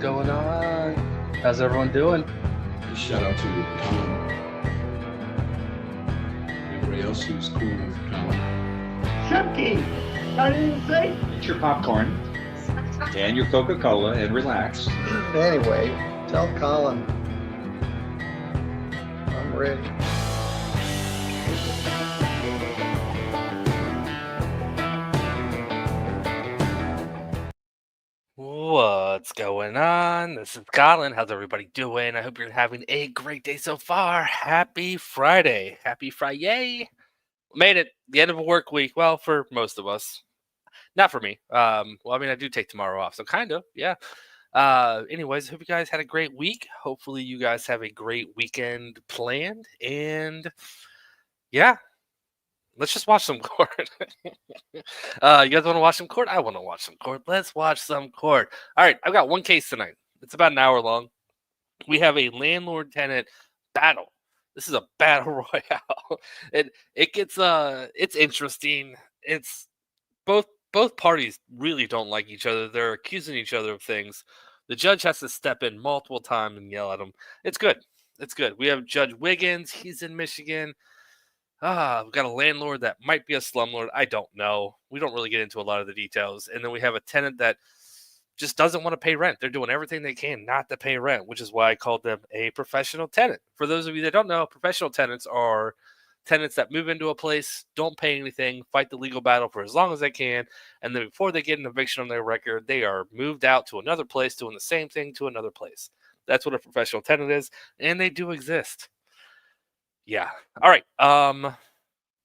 going on? How's everyone doing? Shout out to Colin. Everybody else who's cool with Colin. Sketchy! I didn't say. Get your popcorn and your Coca-Cola and relax. Anyway, tell Colin I'm ready. What's going on? This is Colin. How's everybody doing? I hope you're having a great day so far. Happy Friday. Happy Friday. Made it. The end of a work week. Well, for most of us. Not for me. Well, I mean, I do take tomorrow off, so kind of, yeah. Anyways, hope you guys had a great week. Hopefully you guys have a great weekend planned. And yeah, let's just watch some court. You guys want to watch some court? I want to watch some court. Let's watch some court. All right, I've got one case tonight. It's about an hour long. We have a landlord-tenant battle. This is a battle royale. It gets it's interesting. It's both parties really don't like each other. They're accusing each other of things. The judge has to step in multiple times and yell at them. It's good. It's good. We have Judge Wiggins. He's in Michigan. We've got a landlord that might be a slumlord. I don't know. We don't really get into a lot of the details. And then we have a tenant that just doesn't want to pay rent. They're doing everything they can not to pay rent, which is why I called them a professional tenant. For those of you that don't know, professional tenants are tenants that move into a place, don't pay anything, fight the legal battle for as long as they can, and then before they get an eviction on their record, they are moved out to another place doing the same thing to another place. That's what a professional tenant is, and they do exist. Yeah. All right.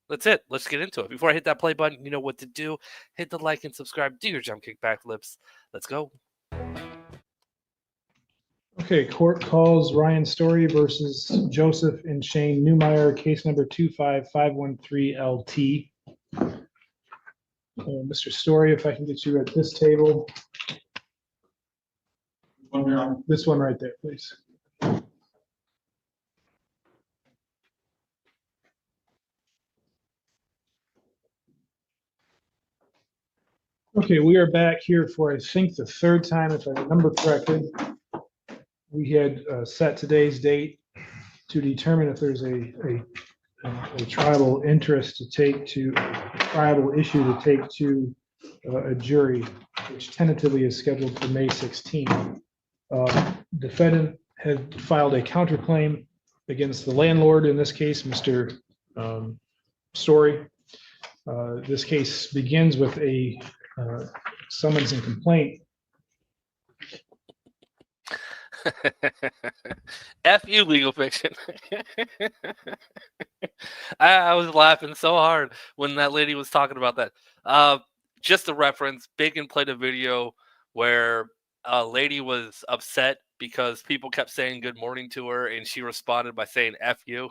That's it. Let's get into it. Before I hit that play button, you know what to do. Hit the like and subscribe. Do your jump kick backflips. Let's go. Okay, court calls Ryan Story versus Joseph and Shane Newmeyer, case number 25513LT. Mr. Story, if I can get you at this table. This one right there, please. Okay, we are back here for, I think, the third time, if I remember correctly. We had set today's date to determine if there's a tribal interest to take to, a tribal issue to take to a jury, which tentatively is scheduled for May 16th. Defendant had filed a counterclaim against the landlord, in this case, Mr. Story. This case begins with a summons and complaint. F you, legal fiction. I was laughing so hard when that lady was talking about that. Just a reference, Bacon played a video where a lady was upset because people kept saying good morning to her, and she responded by saying F you.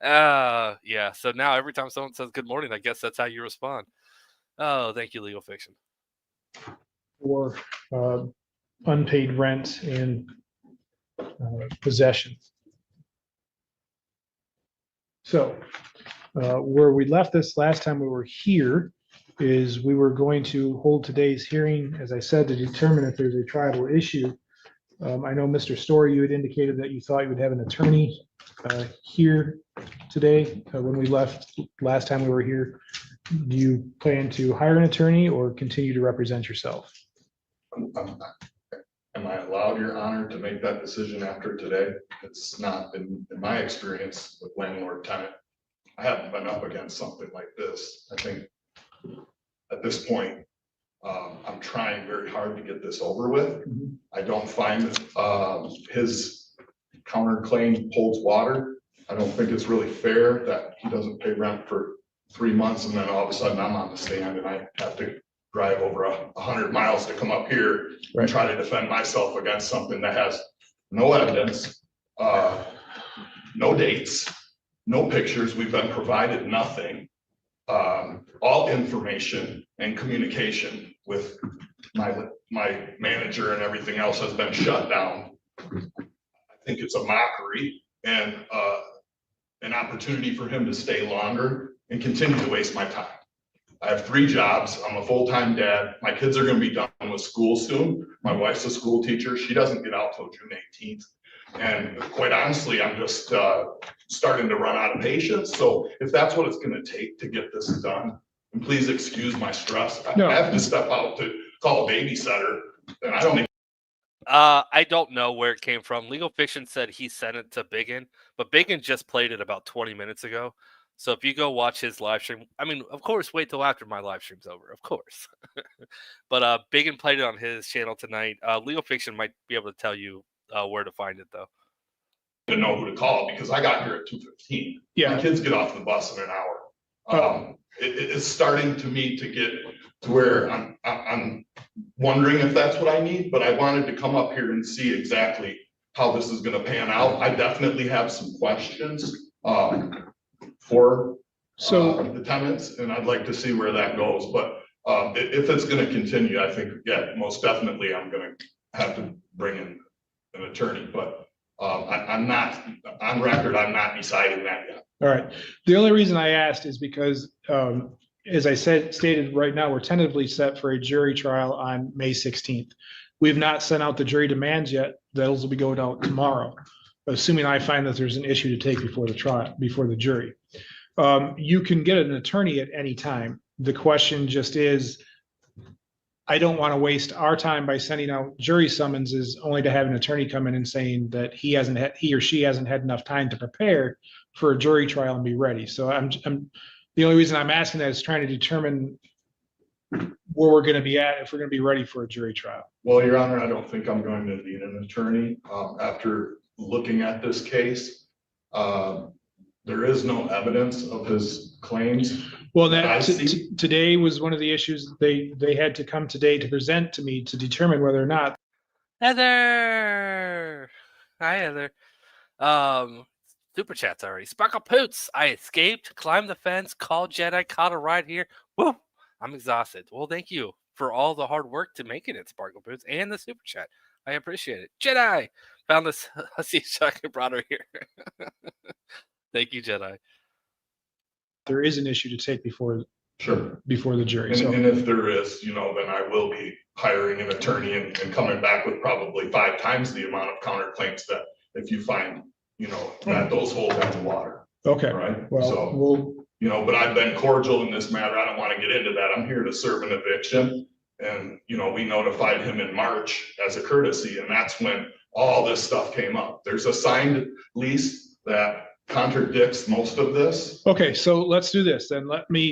Yeah, so now every time someone says good morning, I guess that's how you respond. Oh, thank you, legal fiction. For unpaid rent and possession. So where we left this last time we were here is we were going to hold today's hearing, as I said, to determine if there's a tribal issue. I know, Mr. Story, you had indicated that you thought you would have an attorney here today. When we left last time we were here, do you plan to hire an attorney or continue to represent yourself? Am I allowed, Your Honor, to make that decision after today? It's not been, in my experience with landlord tenant, I haven't been up against something like this. I think at this point, I'm trying very hard to get this over with. I don't find that his counterclaim holds water. I don't think it's really fair that he doesn't pay rent for 3 months and then all of a sudden I'm on the stand and I have to drive over 100 miles to come up here and try to defend myself against something that has no evidence, no dates, no pictures. We've been provided nothing. All information and communication with my manager and everything else has been shut down. I think it's a mockery and an opportunity for him to stay longer and continue to waste my time. I have 3 jobs. I'm a full-time dad. My kids are gonna be done with school soon. My wife's a school teacher. She doesn't get out till June 18th. And quite honestly, I'm just starting to run out of patience. So if that's what it's gonna take to get this done, and please excuse my stress. No. I have to step out to call a babysitter, and I don't even. I don't know where it came from. Legal Fiction said he sent it to Biggin, but Biggin just played it about 20 minutes ago. So if you go watch his live stream, I mean, of course, wait till after my live stream's over, of course. But Biggin played it on his channel tonight. Legal Fiction might be able to tell you where to find it, though. To know who to call because I got here at 2:15. Yeah. My kids get off the bus in an hour. It's starting to me to get to where I'm wondering if that's what I need, but I wanted to come up here and see exactly how this is gonna pan out. I definitely have some questions for the tenants, and I'd like to see where that goes. But if it's gonna continue, I think, yeah, most definitely I'm gonna have to bring in an attorney, but I'm not, on record, I'm not deciding that yet. All right. The only reason I asked is because, as I stated right now, we're tentatively set for a jury trial on May 16th. We have not sent out the jury demands yet. Those will be going out tomorrow, assuming I find that there's an issue to take before the trial, before the jury. You can get an attorney at any time. The question just is, I don't want to waste our time by sending out jury summonses only to have an attorney come in and saying that he or she hasn't had enough time to prepare for a jury trial and be ready. So I'm the only reason I'm asking that is trying to determine where we're going to be at if we're going to be ready for a jury trial. Well, Your Honor, I don't think I'm going to need an attorney. After looking at this case, there is no evidence of his claims. Well, I that see. today was one of the issues. They had to come today to present to me to determine whether or not. Heather! Hi, Heather. Super chats already. Sparkle Poots! I escaped, climbed the fence, called Jedi, caught a ride here. Woo! I'm exhausted. Well, thank you for all the hard work to making it, Sparkle Poots, and the super chat. I appreciate it. Jedi! Found this hussy chuck and brought her here. Thank you, Jedi. There is an issue to take before Sure. the jury. And, So and if there is, then I will be hiring an attorney and coming back with probably 5 times the amount of counterclaims that if you find, that those hold in the water. okay. Right? Well, So, but I've been cordial in this matter. I don't want to get into that. I'm here to serve an eviction. And, we notified him in March as a courtesy, and that's when all this stuff came up. There's a signed lease that contradicts most of this. okay, so let's do this then.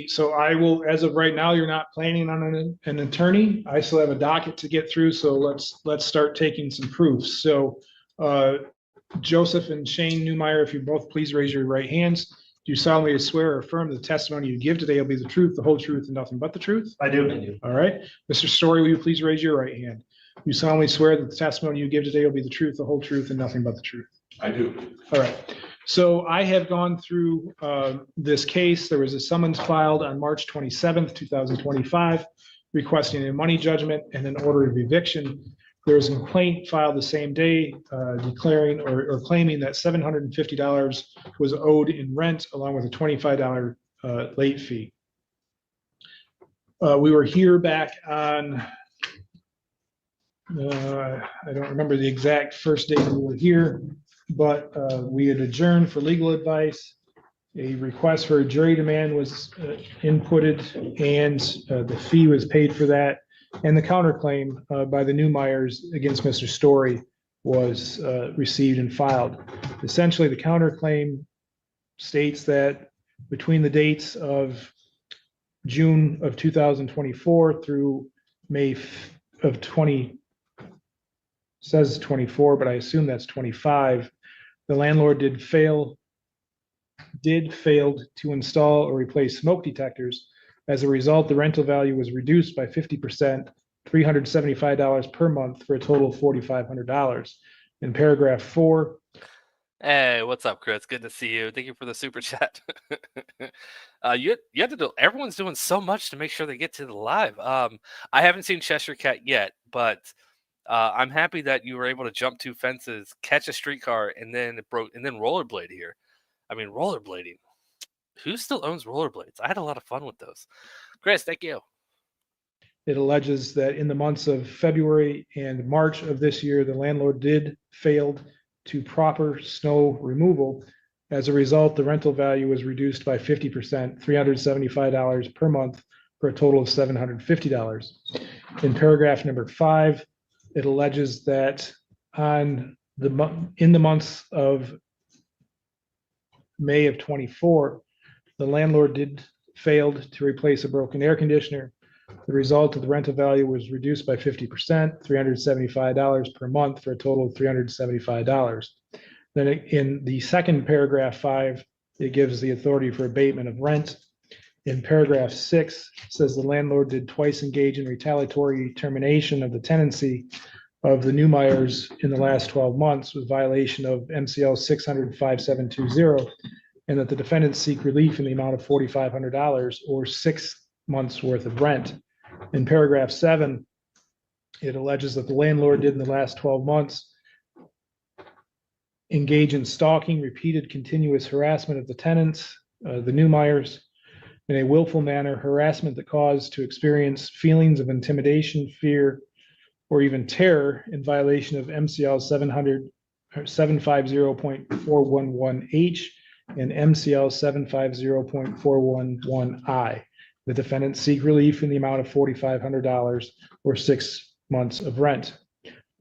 So I will, as of right now, you're not planning on an attorney. I still have a docket to get through, so let's start taking some proofs. So Joseph and Shane Newmeyer, if you both please raise your right hands. Do you solemnly swear or affirm the testimony you give today will be the truth, the whole truth, and nothing but the truth? I do. All right. Mr. Story, will you please raise your right hand? Do you solemnly swear that the testimony you give today will be the truth, the whole truth, and nothing but the truth? I do. All right. So I have gone through this case. There was a summons filed on March 27th, 2025, requesting a money judgment and an order of eviction. There was a complaint filed the same day declaring or claiming that $750 was owed in rent along with a $25 late fee. We were here back on, I don't remember the exact first day we were here, but we had adjourned for legal advice. A request for a jury demand was inputted, and the fee was paid for that. And the counterclaim by the Newmeyers against Mr. Story was received and filed. Essentially, the counterclaim states that between the dates of June of 2024 through May of 20, says 24, but I assume that's 25, the landlord did failed to install or replace smoke detectors. As a result, the rental value was reduced by 50%, $375 per month for a total of $4,500. In paragraph 4. Hey, what's up, Chris? Good to see you. Thank you for the super chat. You have to do. Everyone's doing so much to make sure they get to the live. I haven't seen Cheshire Cat yet, but I'm happy that you were able to jump 2 fences, catch a streetcar, and then rollerblade here. I mean, rollerblading. Who still owns rollerblades? I had a lot of fun with those. Chris, thank you. It alleges that in the months of February and March of this year, the landlord did failed to proper snow removal. As a result, the rental value was reduced by 50%, $375 per month, for a total of $750. In paragraph number 5, it alleges that in the months of May of 24, the landlord failed to replace a broken air conditioner. The result of the rental value was reduced by 50%, $375 per month, for a total of $375. Then in the second paragraph 5, it gives the authority for abatement of rent. In paragraph 6, it says the landlord did twice engage in retaliatory termination of the tenancy of the Neumeyers in the last 12 months with violation of MCL 600-5720, and that the defendants seek relief in the amount of $4,500 or 6 months worth of rent. In paragraph 7, it alleges that the landlord did in the last 12 months engage in stalking, repeated continuous harassment of the tenants, the Neumeyers, in a willful manner, harassment that caused to experience feelings of intimidation, fear, or even terror in violation of MCL 750.411H and MCL 750.411I. The defendants seek relief in the amount of $4,500 or 6 months of rent.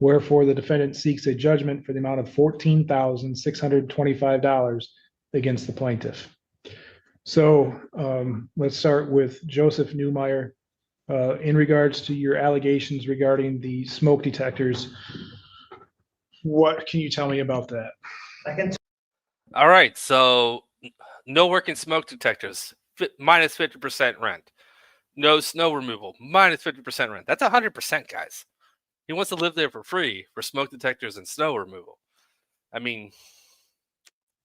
Wherefore, the defendant seeks a judgment for the amount of $14,625 against the plaintiff. So let's start with Joseph Neumeyer. In regards to your allegations regarding the smoke detectors, what can you tell me about that? All right, so no working smoke detectors, minus 50% rent. No snow removal, minus 50% rent. That's 100%, guys. He wants to live there for free for smoke detectors and snow removal. I mean,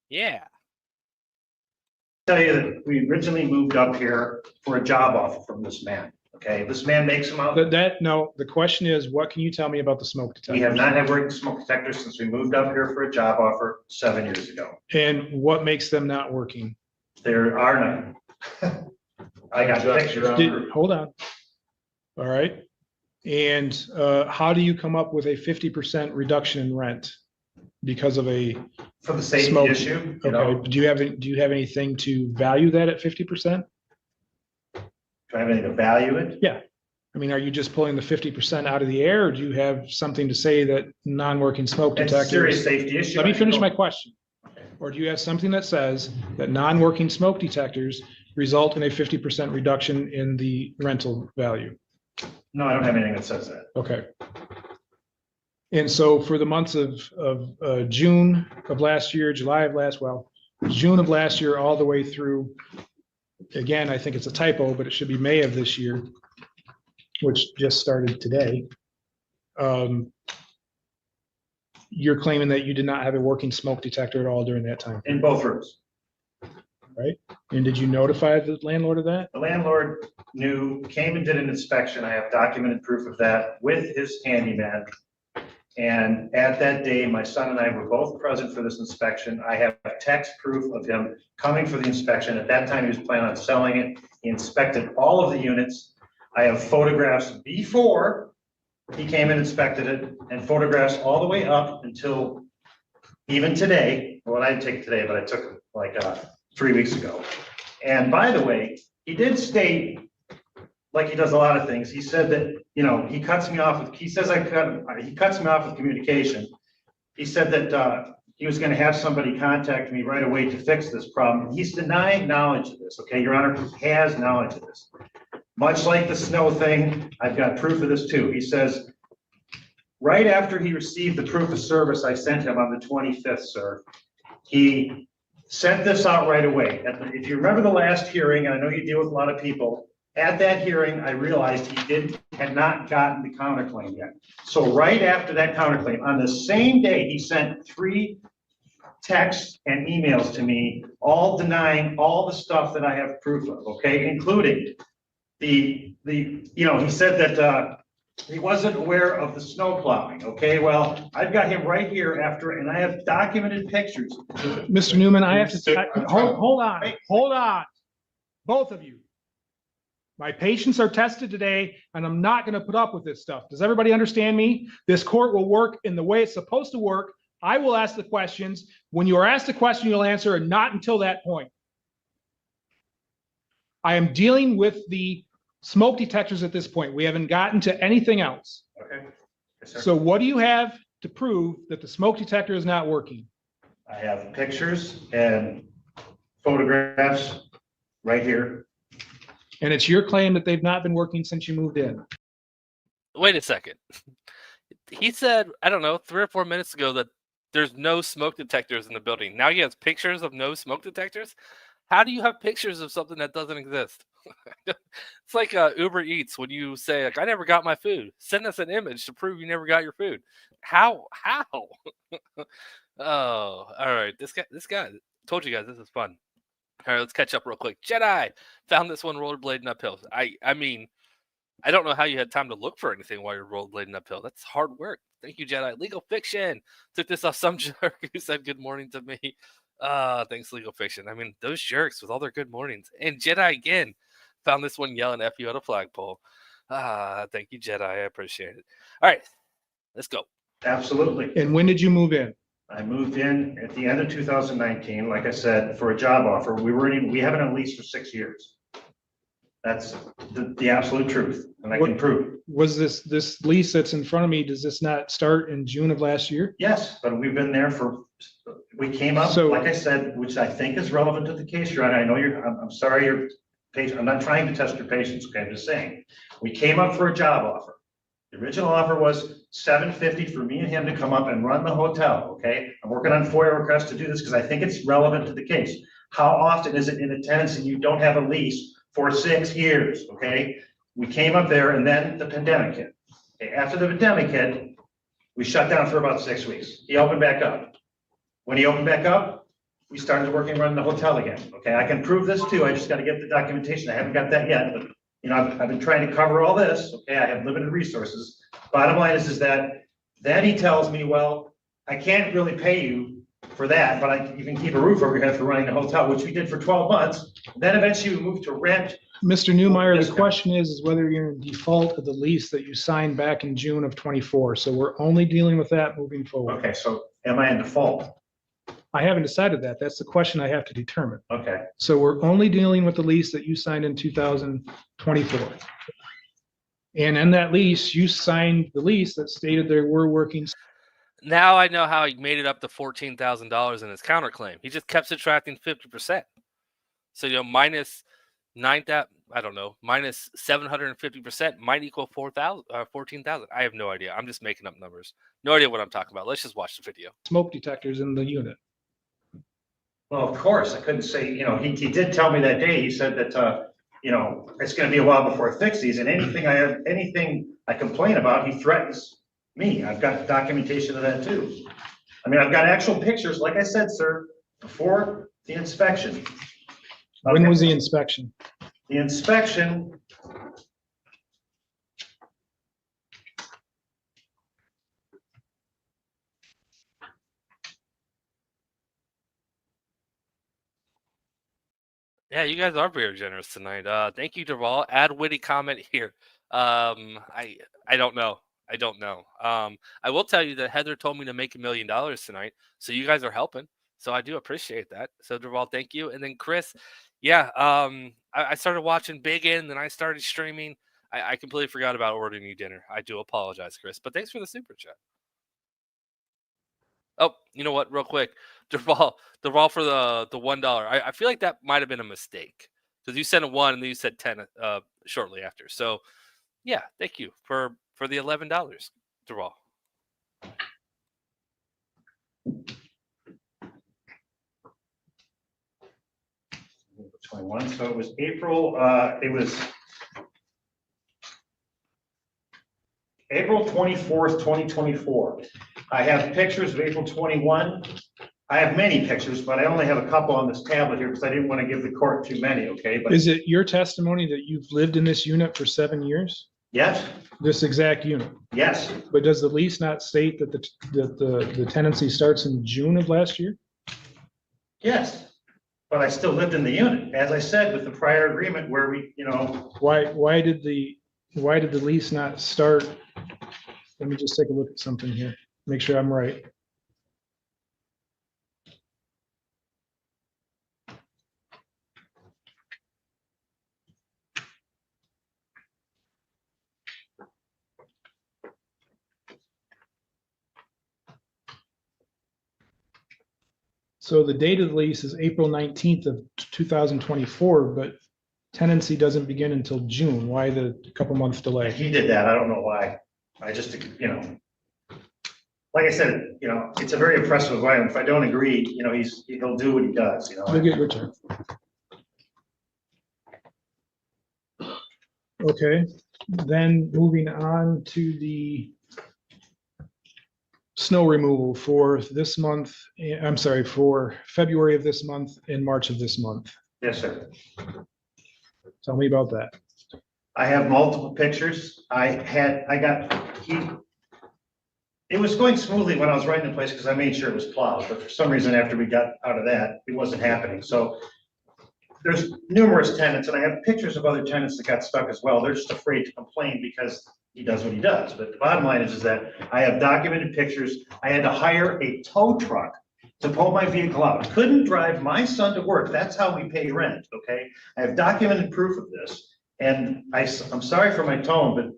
yeah. Tell you that we originally moved up here for a job offer from this man. Okay, this man makes them out. No, the question is, what can you tell me about the smoke detectors? We have not had working smoke detectors since we moved up here for a job offer 7 years ago. And what makes them not working? There are none. I got pictures. Hold on. All right. And how do you come up with a 50% reduction in rent because of a For the safety smoke issue, Okay. you know, Do you have anything to value that at 50%? do I have anything to value it? Yeah. I mean, are you just pulling the 50% out of the air, or do you have something to say that non-working smoke It's a detectors? serious safety issue. Let me finish my question. Or do you have something that says that non-working smoke detectors result in a 50% reduction in the rental value? No, I don't have anything that says that. Okay. And so for the months of June of last year, July of June of last year, all the way through, again, I think it's a typo, but it should be May of this year, which just started today. You're claiming that you did not have a working smoke detector at all during that time, In both rooms. right? And did you notify the landlord of that? The landlord came and did an inspection. I have documented proof of that with his handyman. And at that day, my son and I were both present for this inspection. I have text proof of him coming for the inspection. At that time, he was planning on selling it. He inspected all of the units. I have photographs before he came and inspected it, and photographs all the way up until even today. Well, I didn't take it today, but I took it like 3 weeks ago. And by the way, he did state, like he does a lot of things, he said that, you know, he cuts me off with, he says he cuts me off with communication. He said that he was gonna have somebody contact me right away to fix this problem. He's denying knowledge of this, okay, Your Honor, he has knowledge of this. Much like the snow thing, I've got proof of this too. He says, right after he received the proof of service I sent him on the 25th, sir, he sent this out right away. If you remember the last hearing, and I know you deal with a lot of people, at that hearing, I realized he had not gotten the counterclaim yet. So right after that counterclaim, on the same day, he sent 3 texts and emails to me, all denying all the stuff that I have proof of, okay, including he said that he wasn't aware of the snow plowing, okay? Well, I've got him right here and I have documented pictures. Mr. Newman, I have to, hold on, both of you. My patients are tested today, and I'm not going to put up with this stuff. Does everybody understand me? This court will work in the way it's supposed to work. I will ask the questions. When you are asked a question, you'll answer, and not until that point. I am dealing with the smoke detectors at this point. We haven't gotten to anything else. Okay. Yes, sir. So what do you have to prove that the smoke detector is not working? I have pictures and photographs right here. And it's your claim that they've not been working since you moved in. Wait a second. He said, I don't know, 3 or 4 minutes ago that there's no smoke detectors in the building. Now he has pictures of no smoke detectors. How do you have pictures of something that doesn't exist? It's like Uber Eats when you say, like, I never got my food. Send us an image to prove you never got your food. How? Oh, all right. This guy told you guys this is fun. All right, let's catch up real quick. Jedi found this one rollerblading uphill. I mean, I don't know how you had time to look for anything while you're rollerblading uphill. That's hard work. Thank you, Jedi. Legal Fiction took this off some jerk who said good morning to me. Thanks, Legal Fiction. I mean, those jerks with all their good mornings. And Jedi again found this one yelling F you at a flagpole. Thank you, Jedi. I appreciate it. All right, let's go. Absolutely. And when did you move in? I moved in at the end of 2019, like I said, for a job offer. We haven't been leased for 6 years. That's the absolute truth, and I can prove it. Was this lease that's in front of me, does this not start in June of last year? Yes, but we've been there we came up, So- like I said, which I think is relevant to the case, Your Honor. I know I'm sorry you're patient. I'm not trying to test your patience, okay? I'm just saying. We came up for a job offer. The original offer was $750 for me and him to come up and run the hotel, okay? I'm working on FOIA requests to do this because I think it's relevant to the case. How often is it in a tenancy you don't have a lease for 6 years, okay? We came up there and then the pandemic hit. Okay, after the pandemic hit, we shut down for about 6 weeks. He opened back up. When he opened back up, we started working running the hotel again, okay? I can prove this too. I just got to get the documentation. I haven't got that yet, but you know, I've been trying to cover all this, okay? I have limited resources. Bottom line is that then he tells me, well, I can't really pay you for that, but you can keep a roof over your head for running the hotel, which we did for 12 months. Then eventually we moved to rent. Mr. Newmeyer, the question is whether you're in default of the lease that you signed back in June of 24. So we're only dealing with that moving forward. Okay, so am I in default? I haven't decided that. That's the question I have to determine. Okay, So we're only dealing with the lease that you signed in 2024. And in that lease, you signed the lease that stated there were working. Now I know how he made it up to $14,000 in his counterclaim. He just kept subtracting 50%. So, you know, minus 9,000, I don't know, minus 750% might equal 14,000. I have no idea. I'm just making up numbers. No idea what I'm talking about. Let's just watch the video. Smoke detectors in the unit. well, of course, I couldn't say, you know, he did tell me that day, he said that, you know, it's gonna be a while before I fix these, and anything I complain about, he threatens me. I've got documentation of that too. I mean, I've got actual pictures, like I said, sir, before the inspection. When Okay. was the inspection? The inspection. Yeah, you guys are very generous tonight. Thank you, Deval. Add witty comment here. I don't know. I don't know. I will tell you that Heather told me to make $1 million tonight, so you guys are helping. So I do appreciate that. So Deval, thank you. And then Chris, yeah, I started watching Big In, then I started streaming. I completely forgot about ordering you dinner. I do apologize, Chris, but thanks for the super chat. Oh, you know what? Real quick, Deval for the $1. I feel like that might have been a mistake because you sent a 1 and then you said 10 shortly after. So, yeah, thank you for the $11, Deval. So it was April, April 24th, 2024. I have pictures of April 21. I have many pictures, but I only have a couple on this tablet here because I didn't want to give the court too many, okay? But Is it your testimony that you've lived in this unit for 7 years? yes, This exact unit? yes, But does the lease not state that the tenancy starts in June of last year? yes. but I still lived in the unit, as I said, with the prior agreement where we, Why did the lease not start? Let me just take a look at something here, make sure I'm right. So the date of the lease is April 19th of 2024, but tenancy doesn't begin until June. Why the couple month delay? he did that. I don't know why. I just, like I said, it's a very oppressive environment. If I don't agree, he'll do what he does, You'll get your turn. Okay, then moving on to the snow removal for this month, I'm sorry, for February of this month and March of this month. Yes, sir. Tell me about that. I have multiple pictures. It was going smoothly when I was writing in place because I made sure it was plowed, but for some reason after we got out of that, it wasn't happening. So there's numerous tenants, and I have pictures of other tenants that got stuck as well. They're just afraid to complain because he does what he does. But the bottom line is that I have documented pictures. I had to hire a tow truck to pull my vehicle out. Couldn't drive my son to work. That's how we pay rent, okay? I have documented proof of this. And I'm sorry for my tone, but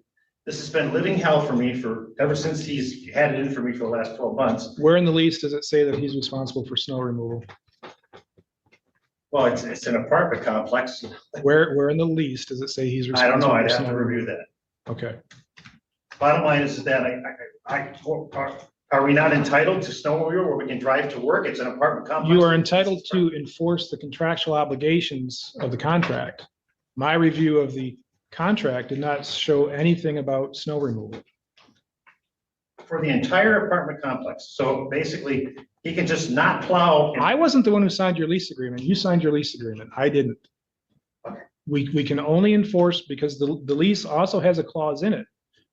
this has been living hell for me ever since he's had it in for me for the last 12 months. Where in the lease does it say that he's responsible for snow removal? Well, it's an apartment complex. Where in the lease does it say he's I don't responsible? know. I'd for have snow to review removal? that. Okay. Bottom line is that are we not entitled to snow removal where we can drive to work? It's an apartment complex. You are entitled to enforce the contractual obligations of the contract. My review of the contract did not show anything about snow removal. For the entire apartment complex. So basically, he can just not plow. I wasn't the one who signed your lease agreement. You signed your lease agreement. I didn't. Okay. We can only enforce because the lease also has a clause in it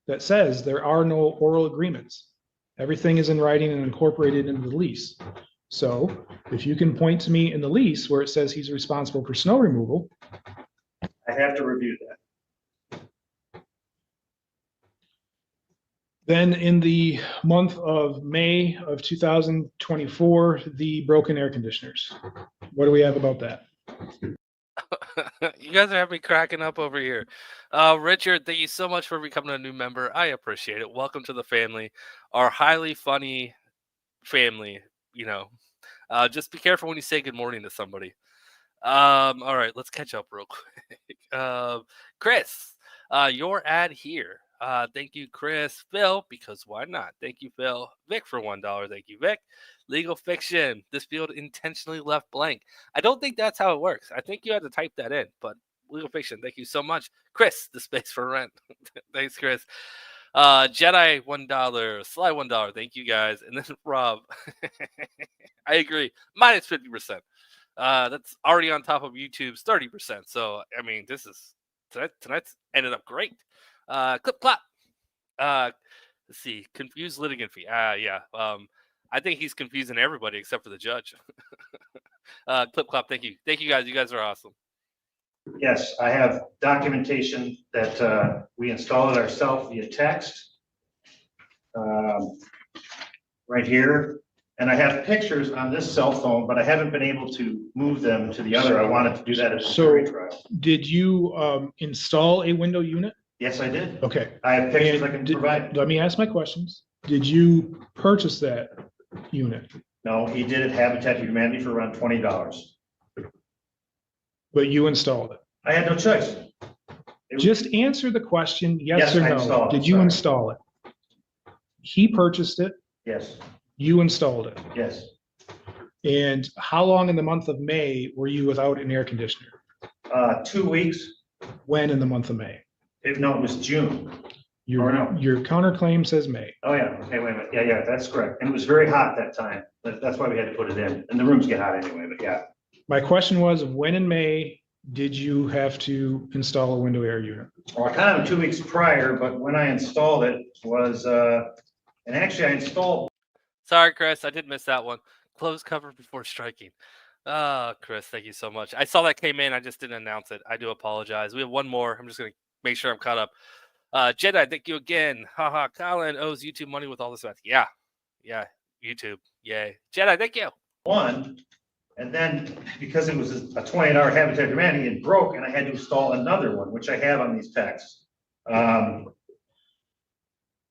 that says there are no oral agreements. Everything is in writing and incorporated into the lease. So if you can point to me in the lease where it says he's responsible for snow removal. I have to review that. Then in the month of May of 2024, the broken air conditioners. What do we have about that? You guys are having me cracking up over here. Richard, thank you so much for becoming a new member. I appreciate it. Welcome to the family, our highly funny family. Just be careful when you say good morning to somebody. All right, let's catch up real quick. Chris, your ad here. Thank you, Chris. Phil, because why not? Thank you, Phil. Vic for $1. Thank you, Vic. Legal fiction. This field intentionally left blank. I don't think that's how it works. I think you had to type that in, but legal fiction. Thank you so much. Chris, the space for rent. Thanks, Chris. Jedi $1. Sly $1. Thank you, guys. And then Rob. I agree. Minus 50%. That's already on top of YouTube's 30%. So, I mean, tonight's ended up great. Clip clap. Let's see. Confused litigant fee. Yeah. I think he's confusing everybody except for the judge. Clip clap. Thank you. Thank you, guys. You guys are awesome. Yes, I have documentation that we installed it ourselves via text. Right here. And I have pictures on this cell phone, but I haven't been able to move them to the other. I wanted to do that at the jury trial. Did you install a window unit? Yes, I did. Okay. I have pictures I can provide. Let me ask my questions. Did you purchase that unit? No, he did it Habitat for Humanity for around $20. But you installed it? I had no choice. Just answer the question, yes Yes, or I no. installed it, Did you sorry. install it? He purchased it, Yes, you installed it. yes. And how long in the month of May were you without an air conditioner? 2 weeks. When in the month of May? No, it was June. Your, Or no. your counterclaim says May. Oh, yeah. Okay, wait a minute. Yeah, that's correct. And it was very hot that time. That's why we had to put it in. And the rooms get hot anyway, but yeah. My question was, when in May did you have to install a window air unit? Well, kind of 2 weeks prior, but when I installed it was, and actually I installed. Sorry, Chris. I did miss that one. Close cover before striking. Chris, thank you so much. I saw that came in. I just didn't announce it. I do apologize. We have one more. I'm just going to make sure I'm caught up. Jedi, thank you again. Haha, Colin owes YouTube money with all this math. Yeah, YouTube. Yay. Jedi, thank you. One, and then because it was a 28-hour habitat demand, it broke, and I had to install another one, which I have on these texts.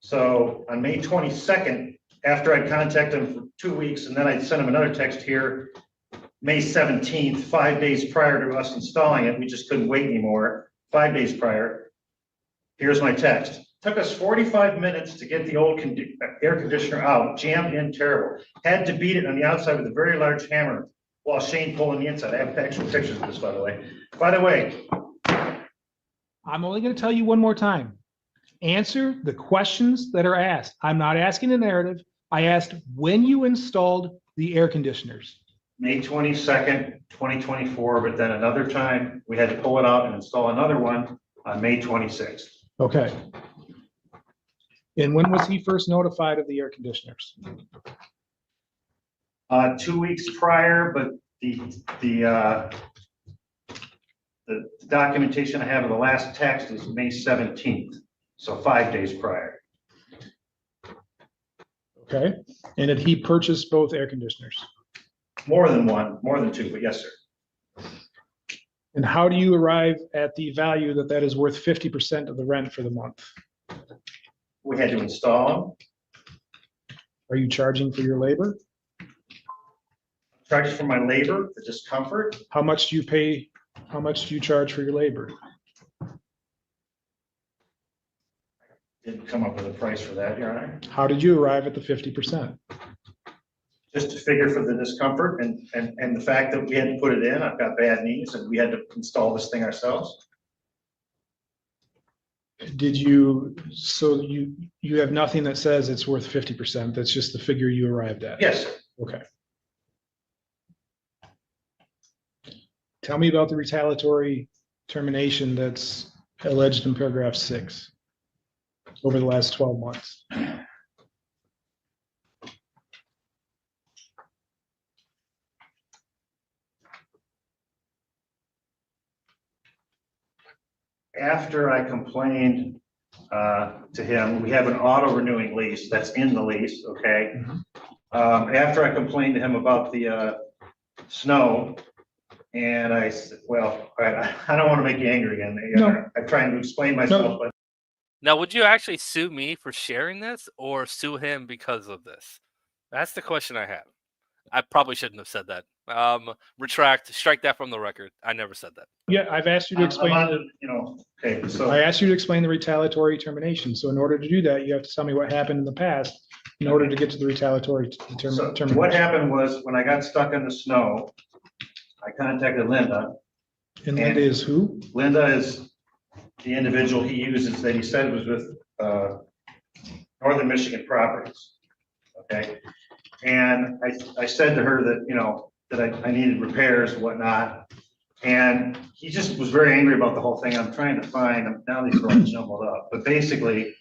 So on May 22nd, after I contacted him for 2 weeks, and then I sent him another text here, May 17th, 5 days prior to us installing it, we just couldn't wait anymore, 5 days prior. Here's my text. Took us 45 minutes to get the old air conditioner out, jammed in terrible. Had to beat it on the outside with a very large hammer while Shane pulling the inside. I have actual pictures of this, by the way. By the way, I'm only going to tell you one more time. Answer the questions that are asked. I'm not asking a narrative. I asked when you installed the air conditioners. May 22nd, 2024, but then another time we had to pull it out and install another one on May 26th. Okay. And when was he first notified of the air conditioners? 2 weeks prior, but the documentation I have of the last text is May 17th, so 5 days prior. Okay. And did he purchase both air conditioners? More than one, more than two, but yes, sir. And how do you arrive at the value that is worth 50% of the rent for the month? We had to install them. Are you charging for your labor? Charges for my labor, the discomfort. How much do you pay? How much do you charge for your labor? Didn't come up with a price for that, Your Honor. How did you arrive at the 50%? Just to figure for the discomfort and the fact that we had to put it in. I've got bad knees and we had to install this thing ourselves. Did you, so you have nothing that says it's worth 50%. That's just the figure you arrived at? Yes, sir. Okay. Tell me about the retaliatory termination that's alleged in paragraph 6 over the last 12 months. After I complained to him, we have an auto renewing lease that's in the lease, okay? After I complained to him about the snow, and I said, well, all right, I don't want to make you angry again. No. I'm trying to explain myself, but Now, would you actually sue me for sharing this or sue him because of this? That's the question I have. I probably shouldn't have said that. Retract, strike that from the record. I never said that. Yeah, I've asked you to explain. Okay, so I asked you to explain the retaliatory termination. So in order to do that, you have to tell me what happened in the past in order to get to the retaliatory termination. What happened was when I got stuck in the snow, I contacted Linda. And Linda is who? Linda is the individual he uses that he said was with Northern Michigan Properties. Okay. And I said to her that, that I needed repairs and whatnot. And he just was very angry about the whole thing. I'm trying to find, now these are all jumbled up, but basically,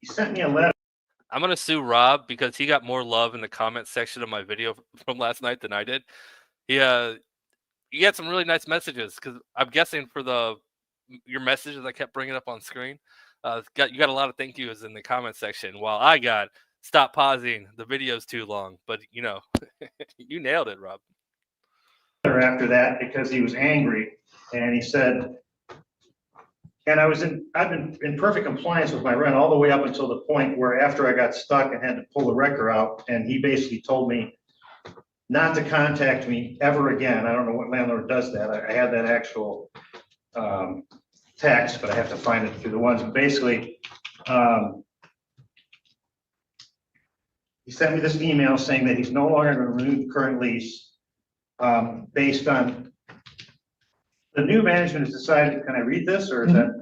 he sent me a letter. I'm going to sue Rob because he got more love in the comment section of my video from last night than I did. You had some really nice messages because I'm guessing for your messages I kept bringing up on screen. You got a lot of thank yous in the comment section while I got stop pausing. The video's too long, but you nailed it, Rob. After that, because he was angry and he said, and I've been in perfect compliance with my rent all the way up until the point where after I got stuck and had to pull the wrecker out, and he basically told me not to contact me ever again. I don't know what landlord does that. I have that actual text, but I have to find it through the ones. But basically, he sent me this email saying that he's no longer going to renew the current lease based on the new management has decided. Can I read this or is that?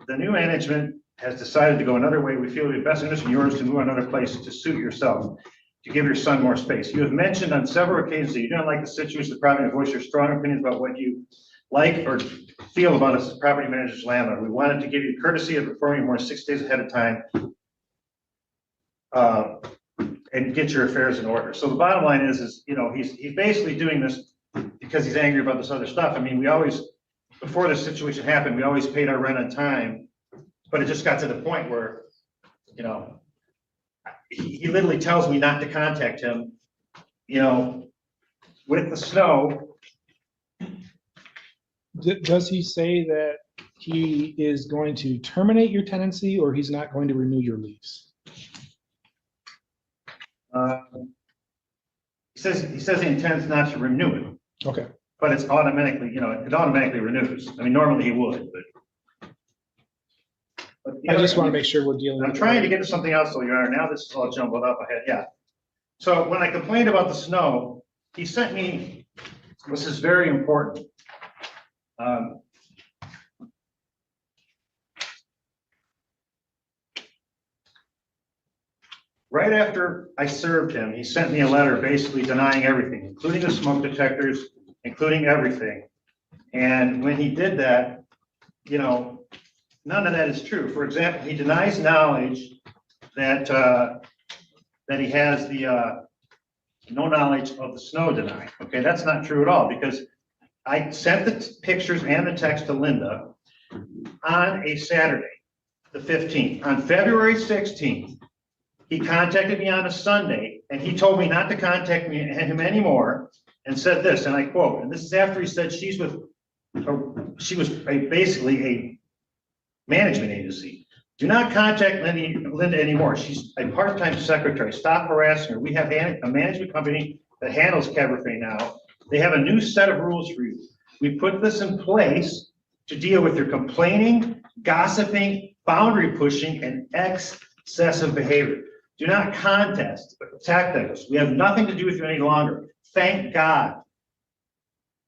The new management has decided to go another way. We feel it would be best interest in yours to move another place to suit yourself. to give your son more space. You have mentioned on several occasions that you don't like the situation of the property and voice your strong opinions about what you like or feel about us as property manager's landlord. We wanted to give you courtesy of informing you more 6 days ahead of time and get your affairs in order. So the bottom line is he's basically doing this because he's angry about this other stuff. I mean, we always, before this situation happened, we always paid our rent on time, but it just got to the point where, he literally tells me not to contact him, with the snow. Does he say that he is going to terminate your tenancy or he's not going to renew your lease? He says he intends not to renew it, Okay, but it's automatically, it automatically renews. I mean, normally he would, but. I just want to make sure we're dealing with. I'm trying to get to something else, though, Your Honor. Now this is all jumbled up ahead, yeah. So when I complained about the snow, he sent me, this is very important. Right after I served him, he sent me a letter basically denying everything, including the smoke detectors, including everything. And when he did that, none of that is true. For example, he denies knowledge that that he has the no knowledge of the snow denied. Okay, that's not true at all, because I sent the pictures and the text to Linda on a Saturday, the 15th. On February 16th, he contacted me on a Sunday, and he told me not to contact him anymore, and said this, and I quote, and this is after he said she was basically a management agency. Do not contact Linda anymore. She's a part-time secretary. Stop harassing her. We have a management company that handles everything now. They have a new set of rules for you. We put this in place to deal with your complaining, gossiping, boundary pushing, and excessive behavior. Do not contact us. We have nothing to do with you any longer. Thank God.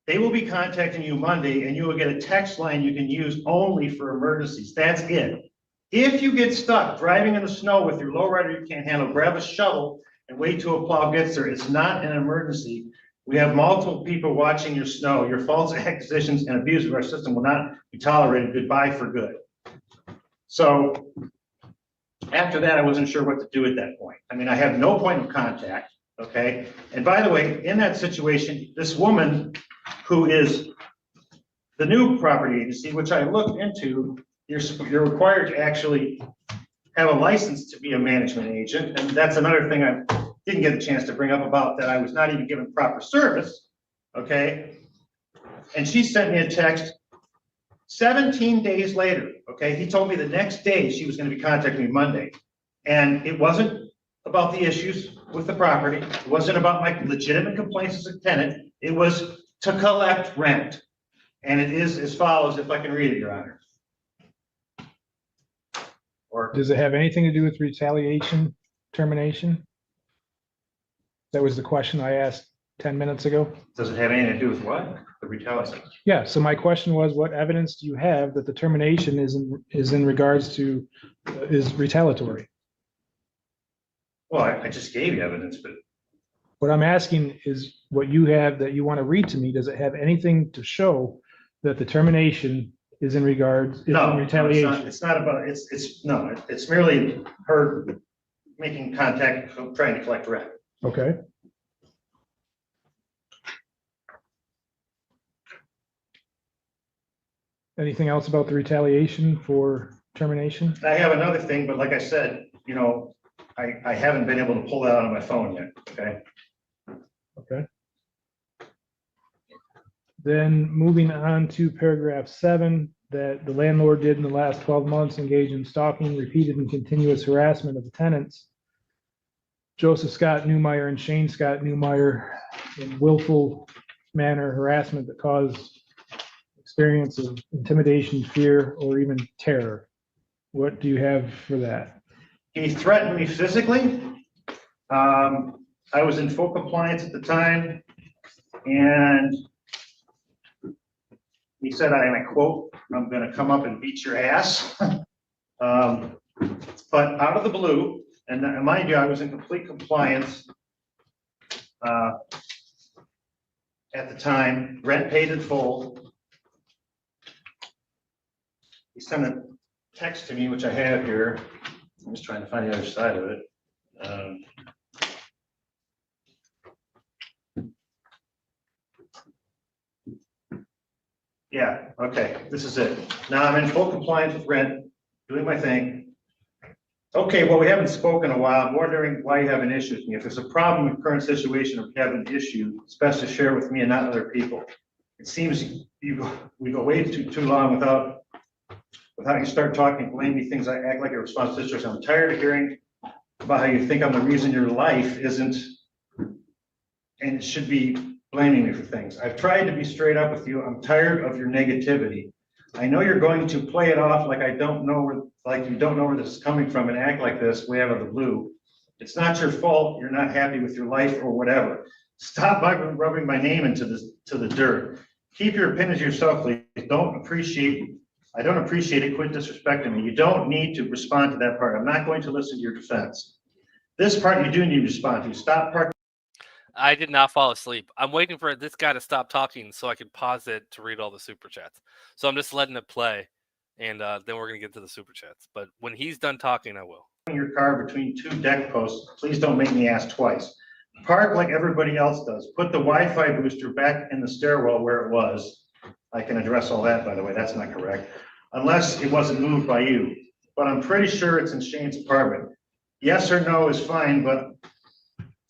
They will be contacting you Monday, and you will get a text line you can use only for emergencies. That's it. If you get stuck driving in the snow with your lowrider you can't handle, grab a shovel and wait till a plow gets there. It's not an emergency. We have multiple people watching your snow. Your false accusations and abuse of our system will not be tolerated. Goodbye for good. So after that, I wasn't sure what to do at that point. I mean, I have no point of contact, okay? And by the way, in that situation, this woman who is the new property agency, which I looked into, you're required to actually have a license to be a management agent. And that's another thing I didn't get a chance to bring up about that I was not even given proper service, okay? And she sent me a text 17 days later, okay? He told me the next day she was going to be contacting me Monday. And it wasn't about the issues with the property. It wasn't about my legitimate complaints as a tenant. It was to collect rent. And it is as follows, if I can read it, Your Honor. Or Does it have anything to do with retaliation, termination? That was the question I asked 10 minutes ago. does it have anything to do with what? The retaliation? Yeah, so my question was, what evidence do you have that the termination is in regards to, is retaliatory? Well, I just gave you evidence, but What I'm asking is what you have that you want to read to me, does it have anything to show that the termination is in regards, is no, in retaliation? it's not about, it's merely her making contact, trying to collect rent. Okay. Anything else about the retaliation for termination? I have another thing, but like I said, I haven't been able to pull that out on my phone yet, okay? Okay. Then moving on to paragraph 7, that the landlord did in the last 12 months engage in stalking, repeated and continuous harassment of the tenants. Joseph Scott Newmeyer and Shane Scott Newmeyer in willful manner harassment that caused experience of intimidation, fear, or even terror. What do you have for that? He threatened me physically. I was in full compliance at the time, and he said, and I quote, "I'm going to come up and beat your ass." But out of the blue, and mind you, I was in complete compliance At the time, rent paid in full. He sent a text to me, which I have here. I'm just trying to find the other side of it. Yeah, okay, this is it. Now I'm in full compliance with rent, doing my thing. Okay, well, we haven't spoken in a while. I'm wondering why you have an issue with me. If there's a problem with current situation or if you have an issue, it's best to share with me and not other people. It seems we go way too long without you start talking, blame me things. I act like a response to situation. I'm tired of hearing about how you think I'm the reason your life isn't, and it should be blaming me for things. I've tried to be straight up with you. I'm tired of your negativity. I know you're going to play it off like I don't know where, like you don't know where this is coming from and act like this way out of the blue. It's not your fault. You're not happy with your life or whatever. Stop rubbing my name into the dirt. Keep your opinions to yourself, please. I don't appreciate it. Quit disrespecting me. You don't need to respond to that part. I'm not going to listen to your defense. This part you do need to respond to. Stop parking. I did not fall asleep. I'm waiting for this guy to stop talking so I can pause it to read all the super chats. So I'm just letting it play, and then we're gonna get to the super chats. But when he's done talking, I will. Your car between two deck posts. Please don't make me ask twice. Park like everybody else does. Put the Wi-Fi booster back in the stairwell where it was. I can address all that, by the way. That's not correct. Unless it wasn't moved by you. But I'm pretty sure it's in Shane's apartment. Yes or no is fine, but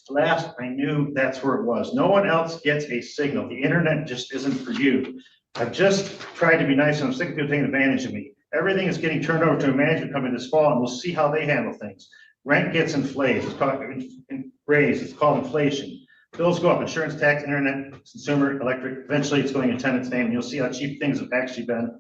last I knew that's where it was. No one else gets a signal. The internet just isn't for you. I've just tried to be nice and I'm sick of people taking advantage of me. Everything is getting turned over to a management company this fall and we'll see how they handle things. Rent gets inflated. It's called raised. It's called inflation. Bills go up, insurance, tax, internet, consumer, electric. Eventually it's going in tenant's name and you'll see how cheap things have actually been.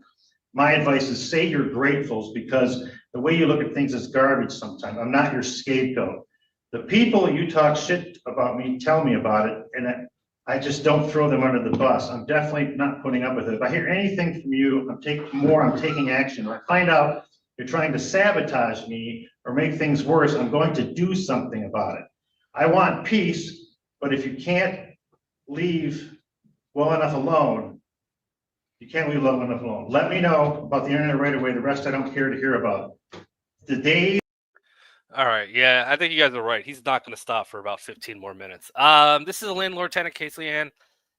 My advice is say you're grateful because the way you look at things is garbage sometimes. I'm not your scapegoat. The people you talk shit about me tell me about it, and I just don't throw them under the bus. I'm definitely not putting up with it. If I hear anything from you, I'm taking action. If I find out you're trying to sabotage me or make things worse, I'm going to do something about it. I want peace, but if you can't leave well enough alone, you can't leave well enough alone. Let me know about the internet right away. The rest I don't care to hear about. The day. All right, yeah, I think you guys are right. He's not going to stop for about 15 more minutes. This is a landlord-tenant case, Leanne,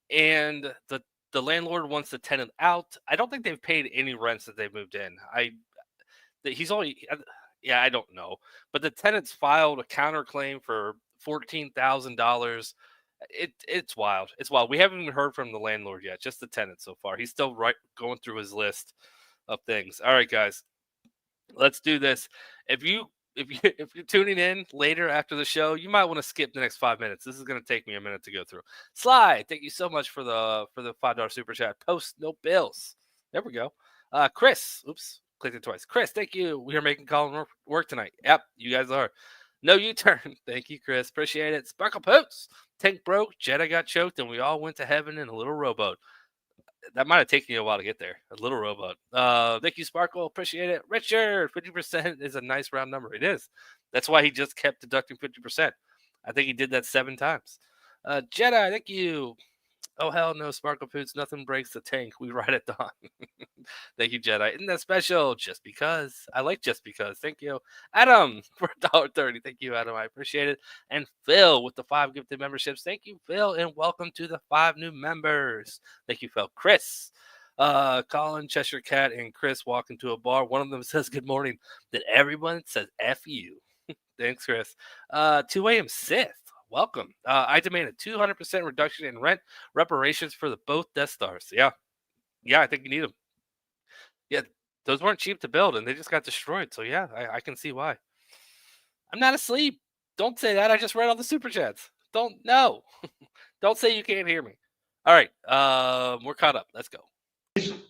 and the landlord wants the tenant out. I don't think they've paid any rent since they moved in. I don't know, but the tenants filed a counterclaim for $14,000. It's wild. It's wild. We haven't even heard from the landlord yet, just the tenant so far. He's still going through his list of things. All right, guys, let's do this. If you're tuning in later after the show, you might want to skip the next 5 minutes. This is going to take me a minute to go through. Sly, thank you so much for the $5 super chat. Post no bills. There we go. Chris, oops, clicked it twice. Chris, thank you. We are making Colin work tonight. Yep, you guys are. No U-turn. Thank you, Chris. Appreciate it. Sparkle Poots. Tank broke. Jedi got choked, and we all went to heaven in a little rowboat. That might have taken you a while to get there. A little rowboat. Thank you, Sparkle. Appreciate it. Richard, 50% is a nice round number. It is. That's why he just kept deducting 50%. I think he did that 7 times. Jedi, thank you. Oh, hell no, Sparkle Poots. Nothing breaks the tank. We ride at dawn. Thank you, Jedi. Isn't that special? Just because. I like just because. Thank you. Adam for $1.30. Thank you, Adam. I appreciate it. And Phil with the 5 gifted memberships. Thank you, Phil. And welcome to the 5 new members. Thank you, Phil. Chris, Colin, Cheshire Cat, and Chris walk into a bar. One of them says good morning. Then everyone says F you. Thanks, Chris. 2 a.m. Sith. Welcome. I demand a 200% reduction in rent reparations for both Death Stars. Yeah, I think you need them. Yeah, those weren't cheap to build, and they just got destroyed. So yeah, I can see why. I'm not asleep. Don't say that. I just read all the super chats. Don't say you can't hear me. All right, we're caught up. Let's go.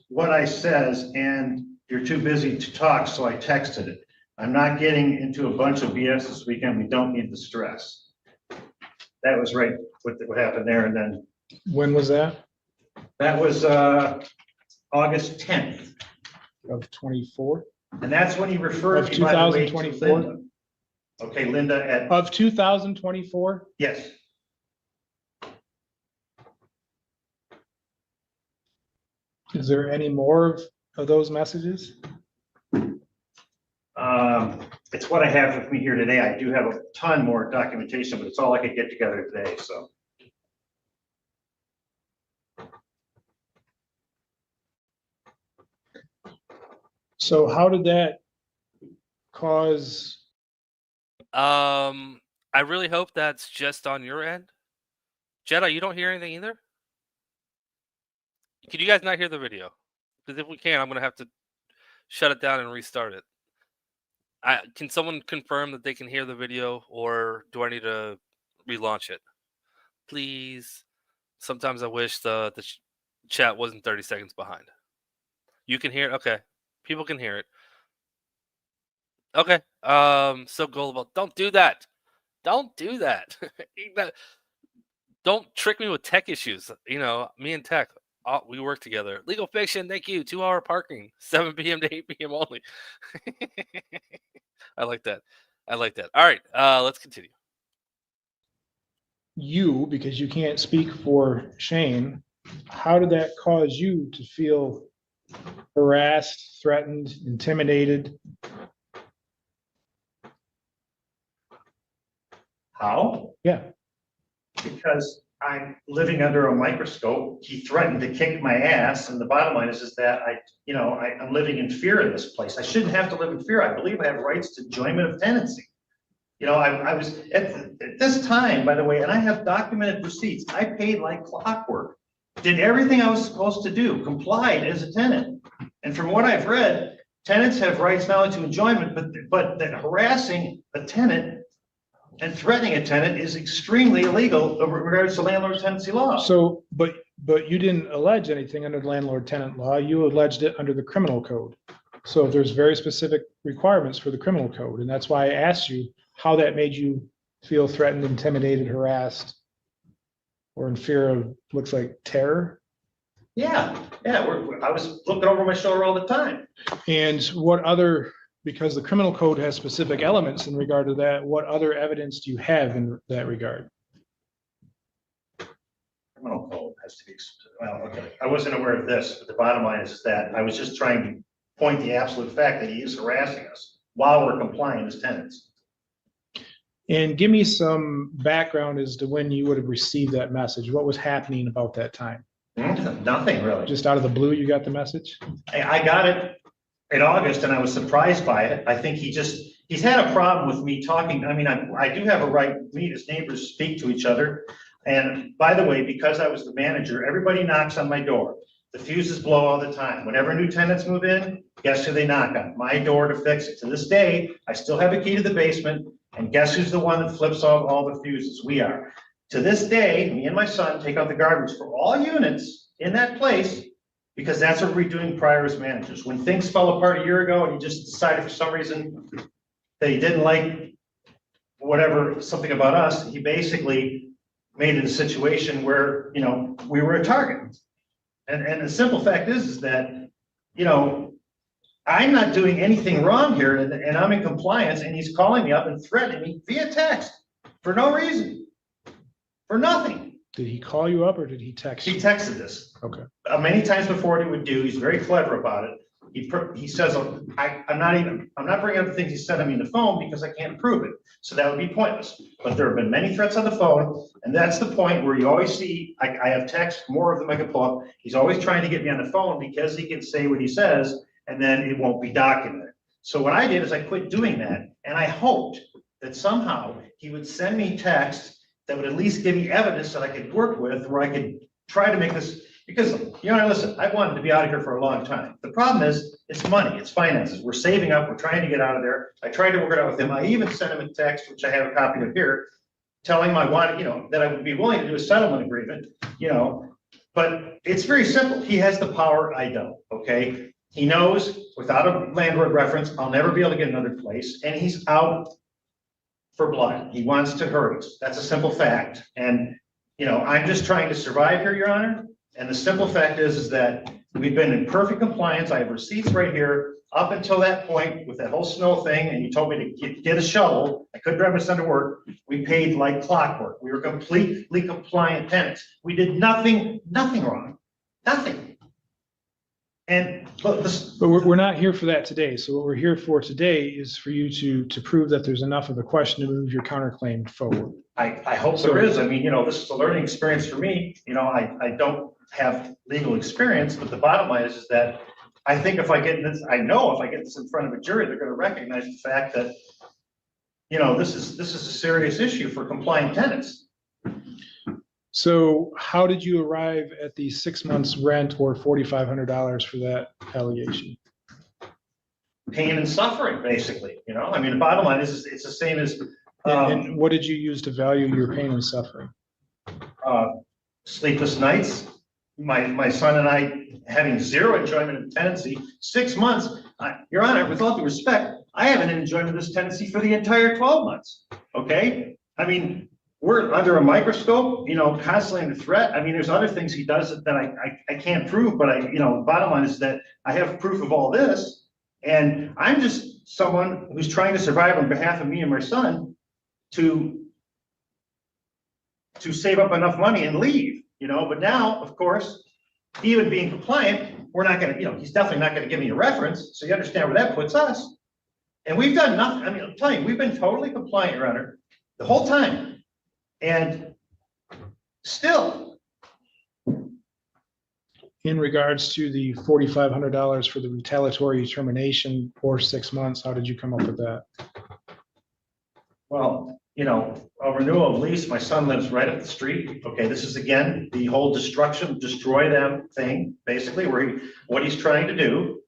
What I says, and you're too busy to talk, so I texted it. I'm not getting into a bunch of BS this weekend. We don't need the stress. That was right. What happened there, and then. When was that? That was August 10th. Of 24? And that's when he referred Of me, by the way, to 2024? Linda. Okay, Linda at. Of 2024? Yes. Is there any more of those messages? It's what I have with me here today. I do have a ton more documentation, but it's all I could get together today, so. So how did that cause? I really hope that's just on your end. Jedi, you don't hear anything either? Can you guys not hear the video? Because if we can, I'm going to have to shut it down and restart it. Can someone confirm that they can hear the video, or do I need to relaunch it? Please. Sometimes I wish the chat wasn't 30 seconds behind. You can hear it? Okay. People can hear it. Okay. So gullible. Don't do that. Don't do that. Don't trick me with tech issues. You know, me and tech, we work together. Legal fiction, thank you. 2-hour parking, 7 p.m. to 8 p.m. only. I like that. I like that. All right, let's continue. You, because you can't speak for Shane, how did that cause you to feel harassed, threatened, intimidated? How? Yeah. Because I'm living under a microscope. He threatened to kick my ass, and the bottom line is that I'm living in fear in this place. I shouldn't have to live in fear. I believe I have rights to enjoyment of tenancy. You know, I was at this time, by the way, and I have documented receipts. I paid like clockwork, did everything I was supposed to do, complied as a tenant. And from what I've read, tenants have rights not only to enjoyment, but that harassing a tenant and threatening a tenant is extremely illegal in regards to landlord tenancy law. So, but you didn't allege anything under the landlord tenant law. You alleged it under the criminal code. So there's very specific requirements for the criminal code. And that's why I asked you how that made you feel threatened, intimidated, harassed, or in fear of, looks like, terror. Yeah. I was looking over my shoulder all the time. And what other, because the criminal code has specific elements in regard to that, what other evidence do you have in that regard? Criminal code has to be, well, okay. I wasn't aware of this, but the bottom line is that I was just trying to point the absolute fact that he is harassing us while we're complying as tenants. And give me some background as to when you would have received that message. What was happening about that time? Nothing really. Just out of the blue, you got the message? I got it in August and I was surprised by it. I think he's had a problem with me talking. I mean, I do have a right, me as neighbors speak to each other. And by the way, because I was the manager, everybody knocks on my door. The fuses blow all the time. Whenever new tenants move in, guess who they knock on? My door to fix it. To this day, I still have a key to the basement. And guess who's the one that flips off all the fuses? We are. To this day, me and my son take out the garbage for all units in that place because that's what we're doing prior as managers. When things fell apart a year ago and he just decided for some reason that he didn't like whatever, something about us, he basically made it a situation where, you know, we were a target. And the simple fact is that, you know, I'm not doing anything wrong here and I'm in compliance and he's calling me up and threatening me via text for no reason, for nothing. Did he call you up or did he text you? He texted this. Okay. Many times before what he would do, he's very clever about it. He says, I'm not bringing up the things he said to me on the phone because I can't prove it. So that would be pointless. But there have been many threats on the phone. And that's the point where you always see, I have text, more of them I can pull up. He's always trying to get me on the phone because he can say what he says and then it won't be documented. So what I did is I quit doing that. And I hoped that somehow he would send me text that would at least give me evidence that I could work with, where I could try to make this, because, you know, listen, I wanted to be out of here for a long time. The problem is, it's money, it's finances. We're saving up, we're trying to get out of there. I tried to work it out with him. I even sent him a text, which I have a copy of here, telling him I wanted, you know, that I would be willing to do a settlement agreement, you know, but it's very simple. He has the power, I don't, okay? He knows without a landlord reference, I'll never be able to get another place, and he's out for blood. He wants to hurt us. That's a simple fact. And, you know, I'm just trying to survive here, Your Honor. And the simple fact is that we've been in perfect compliance. I have receipts right here up until that point with that whole snow thing. And you told me to get a shovel. I couldn't drive my son to work. We paid like clockwork. We were completely compliant tenants. We did nothing wrong. Nothing. But we're not here for that today. So what we're here for today is for you to prove that there's enough of a question to move your counterclaim forward. I hope there is. I mean, this is a learning experience for me. I don't have legal experience, but the bottom line is that I think if I get this, I know if I get this in front of a jury, they're going to recognize the fact that, this is a serious issue for compliant tenants. So how did you arrive at the 6 months rent or $4,500 for that allegation? Pain and suffering, basically, I mean, the bottom line is it's the same as And what did you use to value your pain and suffering? sleepless nights, my son and I having zero enjoyment of tenancy, 6 months. Your Honor, with all due respect, I haven't enjoyed this tenancy for the entire 12 months, okay? I mean, we're under a microscope, constantly under threat. I mean, there's other things he does that I can't prove, but bottom line is that I have proof of all this. And I'm just someone who's trying to survive on behalf of me and my son to save up enough money and leave, but now, of course, even being compliant, we're not gonna, he's definitely not gonna give me a reference. So you understand where that puts us. And we've done nothing. I mean, I'm telling you, we've been totally compliant, Your Honor, the whole time. And still. In regards to the $4,500 for the retaliatory termination for 6 months, how did you come up with that? Well, a renewal of lease, my son lives right up the street. Okay, this is again, the whole destroy them thing, basically, what he's trying to do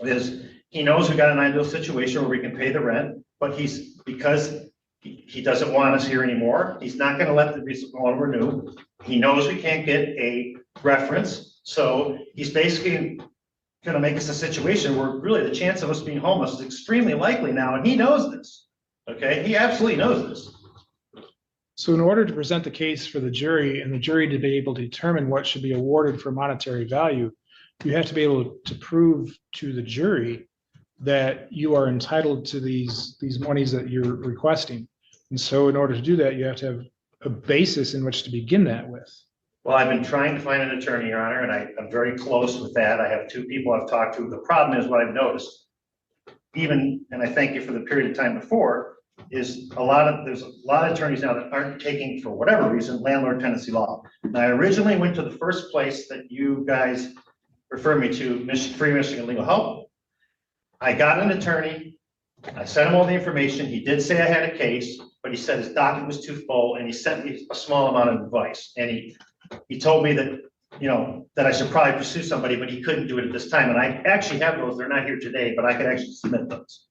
is he knows we got an ideal situation where we can pay the rent, but because he doesn't want us here anymore, he's not gonna let the resale renew. He knows we can't get a reference, so he's basically gonna make us a situation where really the chance of us being homeless is extremely likely now, and he knows this. Okay, he absolutely knows this. So in order to present the case for the jury and the jury to be able to determine what should be awarded for monetary value, you have to be able to prove to the jury that you are entitled to these monies that you're requesting. And so in order to do that, you have to have a basis in which to begin that with. Well, I've been trying to find an attorney, Your Honor, and I'm very close with that. I have 2 people I've talked to. The problem is what I've noticed, and I thank you for the period of time before, is there's a lot of attorneys now that aren't taking, for whatever reason, landlord tenancy law. And I originally went to the first place that you guys referred me to, Free Michigan Legal Help. I got an attorney. I sent him all the information. He did say I had a case, but he said his docket was too full, and he sent me a small amount of advice. And he told me that, that I should probably pursue somebody, but he couldn't do it at this time. And I actually have those. They're not here today, but I could actually submit those.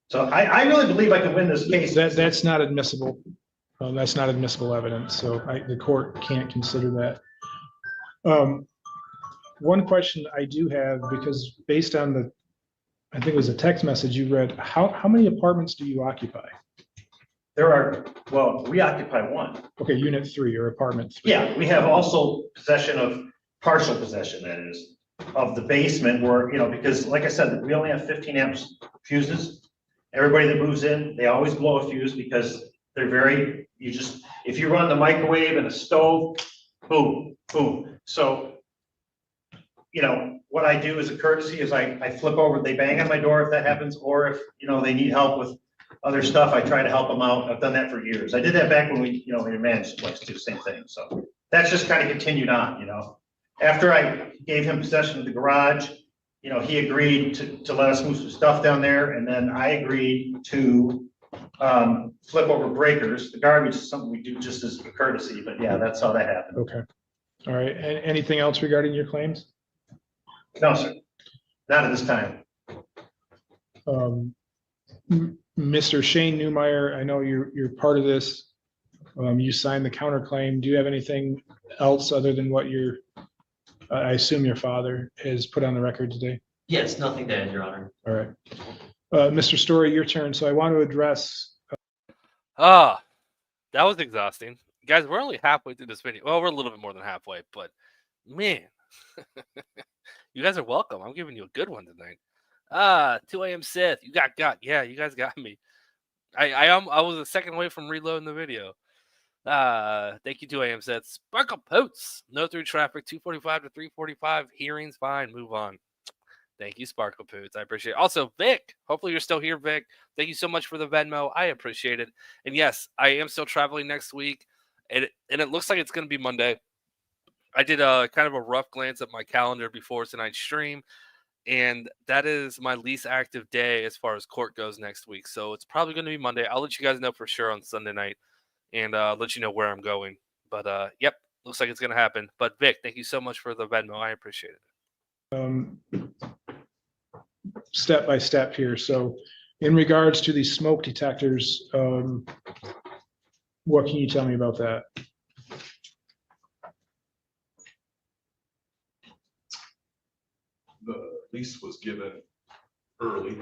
So I really believe I can win this case. That's not admissible. That's not admissible evidence. So the court can't consider that. One question I do have, because based on I think it was a text message you read, how many apartments do you occupy? We occupy 1. Okay, unit 3 or apartment 3. Yeah, we have also partial possession, that is, of the basement where, because like I said, we only have 15 amps fuses. Everybody that moves in, they always blow a fuse because they're if you run the microwave and a stove, boom, boom. So, what I do as a courtesy is I flip over, they bang on my door if that happens, or if, they need help with other stuff, I try to help them out. I've done that for years. I did that back when we managed the place too, same thing. So that's just kind of continued on, After I gave him possession of the garage, he agreed to let us move some stuff down there, and then I agreed to flip over breakers. The garbage is something we do just as a courtesy, but yeah, that's how that happened. Okay. All right. Anything else regarding your claims? No, sir. Not at this time. Mr. Shane Newmeyer, I know you're part of this. You signed the counterclaim. Do you have anything else other than what I assume your father has put on the record today? Yes, nothing to add, Your Honor. All right. Mr. Story, your turn. So I want to address. That was exhausting. Guys, we're only halfway through this video. Well, we're a little bit more than halfway, but man, you guys are welcome. I'm giving you a good one tonight. 2 a.m. Sith, you got. Yeah, you guys got me. I was a second away from reloading the video. Thank you, 2 a.m. Sith. Sparkle Posts. No through traffic, 245 to 345. Hearings, fine. Move on. Thank you, Sparkle Poots. I appreciate it. Also, Vic, hopefully you're still here, Vic. Thank you so much for the Venmo. I appreciate it. And yes, I am still traveling next week, and it looks like it's going to be Monday. I did a kind of a rough glance at my calendar before tonight's stream, and that is my least active day as far as court goes next week. So it's probably going to be Monday. I'll let you guys know for sure on Sunday night, and let you know where I'm going. But yep, looks like it's going to happen. But Vic, thank you so much for the Venmo. I appreciate it. Step by step here. So in regards to these smoke detectors, what can you tell me about that? The lease was given early.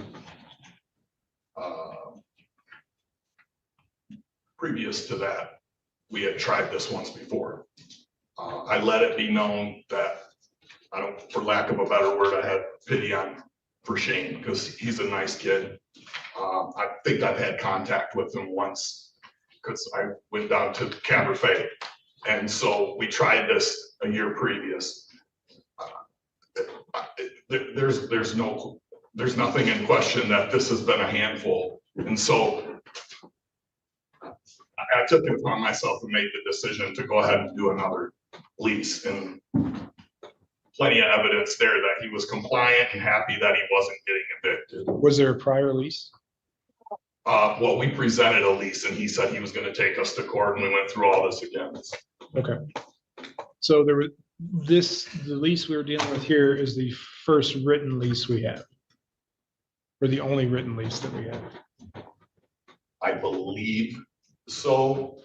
Previous to that, we had tried this once before. I let it be known that, for lack of a better word, I had pity on for Shane, because he's a nice kid. I think I've had contact with him once, because I went down to Cabernet, and so we tried this a year previous. There's nothing in question that this has been a handful, and so I took it upon myself and made the decision to go ahead and do another lease, and plenty of evidence there that he was compliant and happy that he wasn't getting evicted. Was there a prior lease? Well, we presented a lease and he said he was going to take us to court, and we went through all this again. Okay. So there was the lease we were dealing with here is the first written lease we have, or the only written lease that we have. I believe so.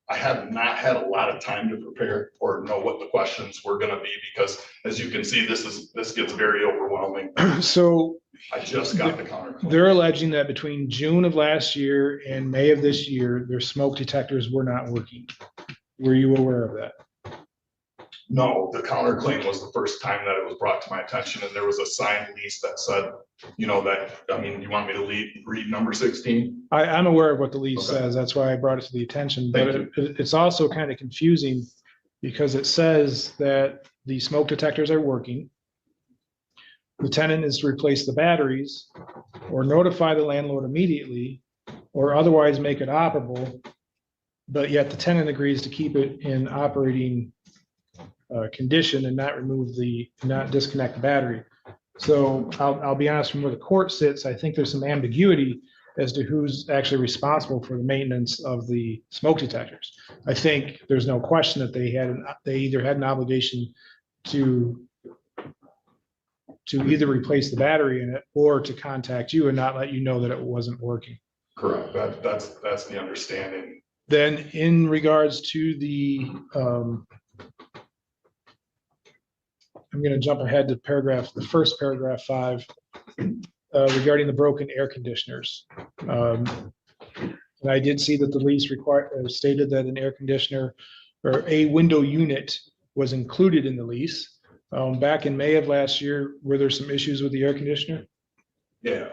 I have not had a lot of time to prepare or know what the questions were going to be, because as you can see, this gets very overwhelming. So I just got the counterclaim. they're alleging that between June of last year and May of this year, their smoke detectors were not working. Were you aware of that? No, the counterclaim was the first time that it was brought to my attention, and there was a signed lease that said, you want me to read number 16? I'm aware of what the lease Okay. says. That's why I brought it to the attention, but Thank it's also kind of confusing because it says that the smoke detectors are working. The tenant is to replace the batteries or notify the landlord immediately or otherwise make it operable, but yet the tenant agrees to keep it in operating condition and not disconnect the battery. So I'll be honest, from where the court sits, I think there's some ambiguity as to who's actually responsible for the maintenance of the smoke detectors. I think there's no question that they either had an obligation to either replace the battery in it or to contact you and not let you know that it wasn't working. Correct. That's the understanding. Then in regards to the, I'm going to jump ahead to the first paragraph 5, regarding the broken air conditioners. And I did see that the lease stated that an air conditioner or a window unit was included in the lease. Back in May of last year, were there some issues with the air conditioner? Yeah.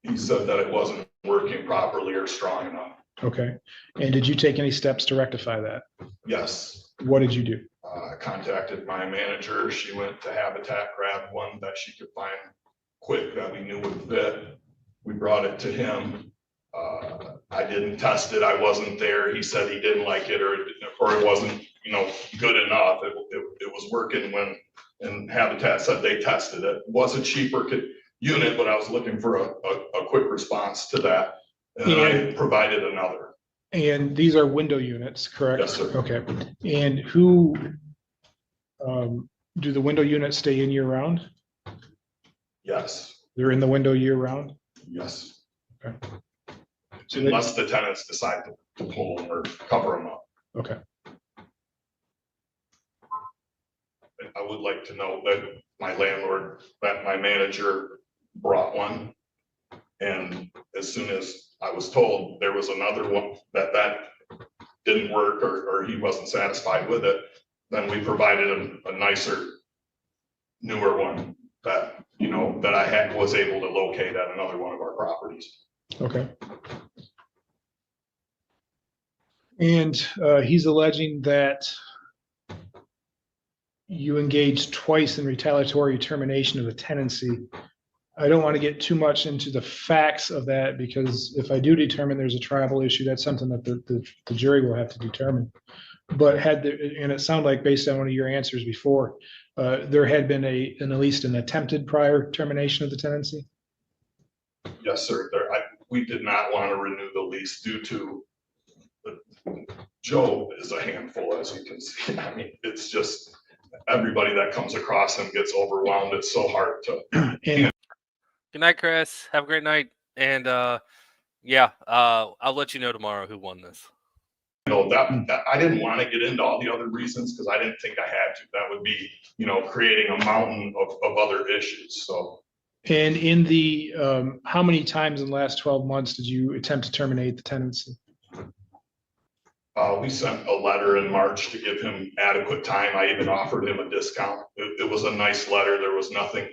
He said that it wasn't working properly or strong enough. Okay. And did you take any steps to rectify that? Yes. What did you do? I contacted my manager. She went to Habitat, grabbed one that she could find quick that we knew would fit. We brought it to him. I didn't test it. I wasn't there. He said he didn't like it, or it wasn't, good enough. It was working and Habitat said they tested it. It was a cheaper unit, but I was looking for a quick response to that. And I provided another. And these are window units, correct? Yes, sir. Okay. And who, do the window units stay in year round? Yes. They're in the window year round? Yes. Okay. So Unless the tenants decide to pull them or cover them up. Okay. I would like to know that my manager brought one. And as soon as I was told there was another one that didn't work or he wasn't satisfied with it, then we provided a nicer, newer one that I was able to locate at another one of our properties. Okay. And he's alleging that you engaged twice in retaliatory termination of the tenancy. I don't want to get too much into the facts of that, because if I do determine there's a tribal issue, that's something that the jury will have to determine. But and it sounded like, based on one of your answers before, there had been at least an attempted prior termination of the tenancy? Yes, sir. We did not want to renew the lease due to Joe is a handful, as you can see. I mean, it's just everybody that comes across him gets overwhelmed. It's so hard to. And Good night, Chris. Have a great night. And yeah, I'll let you know tomorrow who won this. That I didn't want to get into all the other reasons because I didn't think I had to. That would be, creating a mountain of other issues. So. And in the, how many times in the last 12 months did you attempt to terminate the tenancy? We sent a letter in March to give him adequate time. I even offered him a discount. It was a nice letter. There was nothing.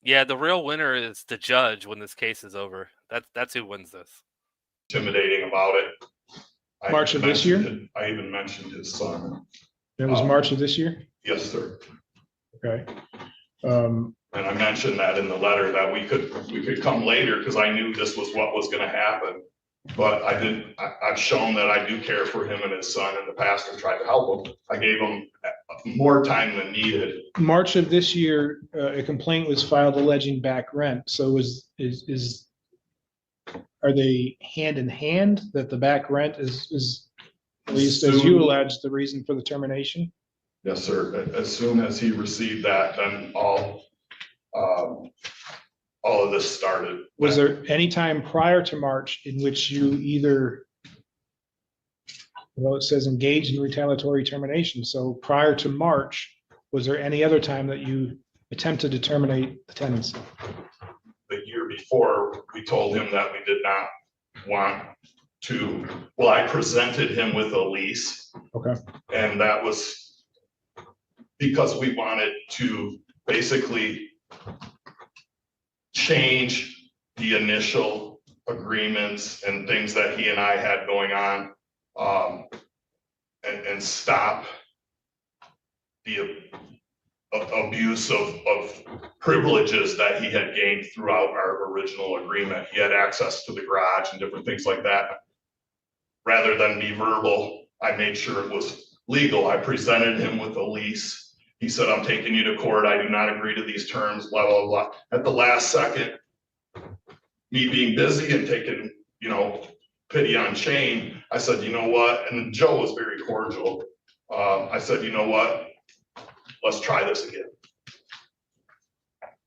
Yeah, the real winner is the judge when this case is over. That's who wins this. Intimidating about it. March of this year? I even mentioned his son. It was March of this year? Yes, sir. Okay. And I mentioned that in the letter that we could come later because I knew this was what was going to happen. But I've shown that I do care for him and his son in the past and tried to help him. I gave him more time than needed. March of this year, a complaint was filed alleging back rent. So are they hand in hand, that the back rent is at least as you allege the reason for the termination? Yes, sir. As soon as he received that, then all of this started. Was there any time prior to March in which you either, well, it says engaged in retaliatory termination. So prior to March, was there any other time that you attempted to terminate the tenancy? The year before, we told him that we did not want to, well, I presented him with a lease. Okay. And that was because we wanted to basically change the initial agreements and things that he and I had going on, and stop the abuse of privileges that he had gained throughout our original agreement. He had access to the garage and different things like that. Rather than be verbal, I made sure it was legal. I presented him with a lease. He said, I'm taking you to court. I do not agree to these terms, blah, blah, blah. At the last second, me being busy and taking, pity on Shane, I said, you know what? And Joe was very cordial. I said, you know what? Let's try this again.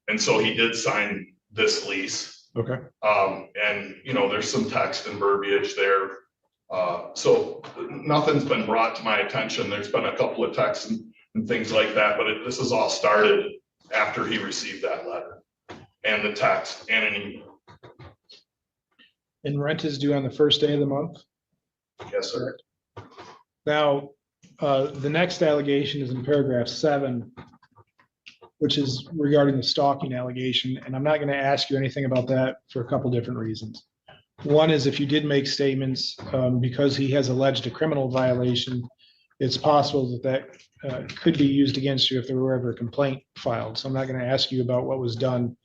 And so he did sign this lease. Okay. And, there's some text and verbiage there. So nothing's been brought to my attention. There's been a couple of texts and things like that, but this has all started after he received that letter and the text and an email. And rent is due on the first day of the month? Yes, sir. Now, the next allegation is in paragraph 7, which is regarding the stalking allegation. And I'm not going to ask you anything about that for a couple different reasons. One is, if you did make statements because he has alleged a criminal violation, it's possible that could be used against you if there were ever a complaint filed. So I'm not going to ask you about what was done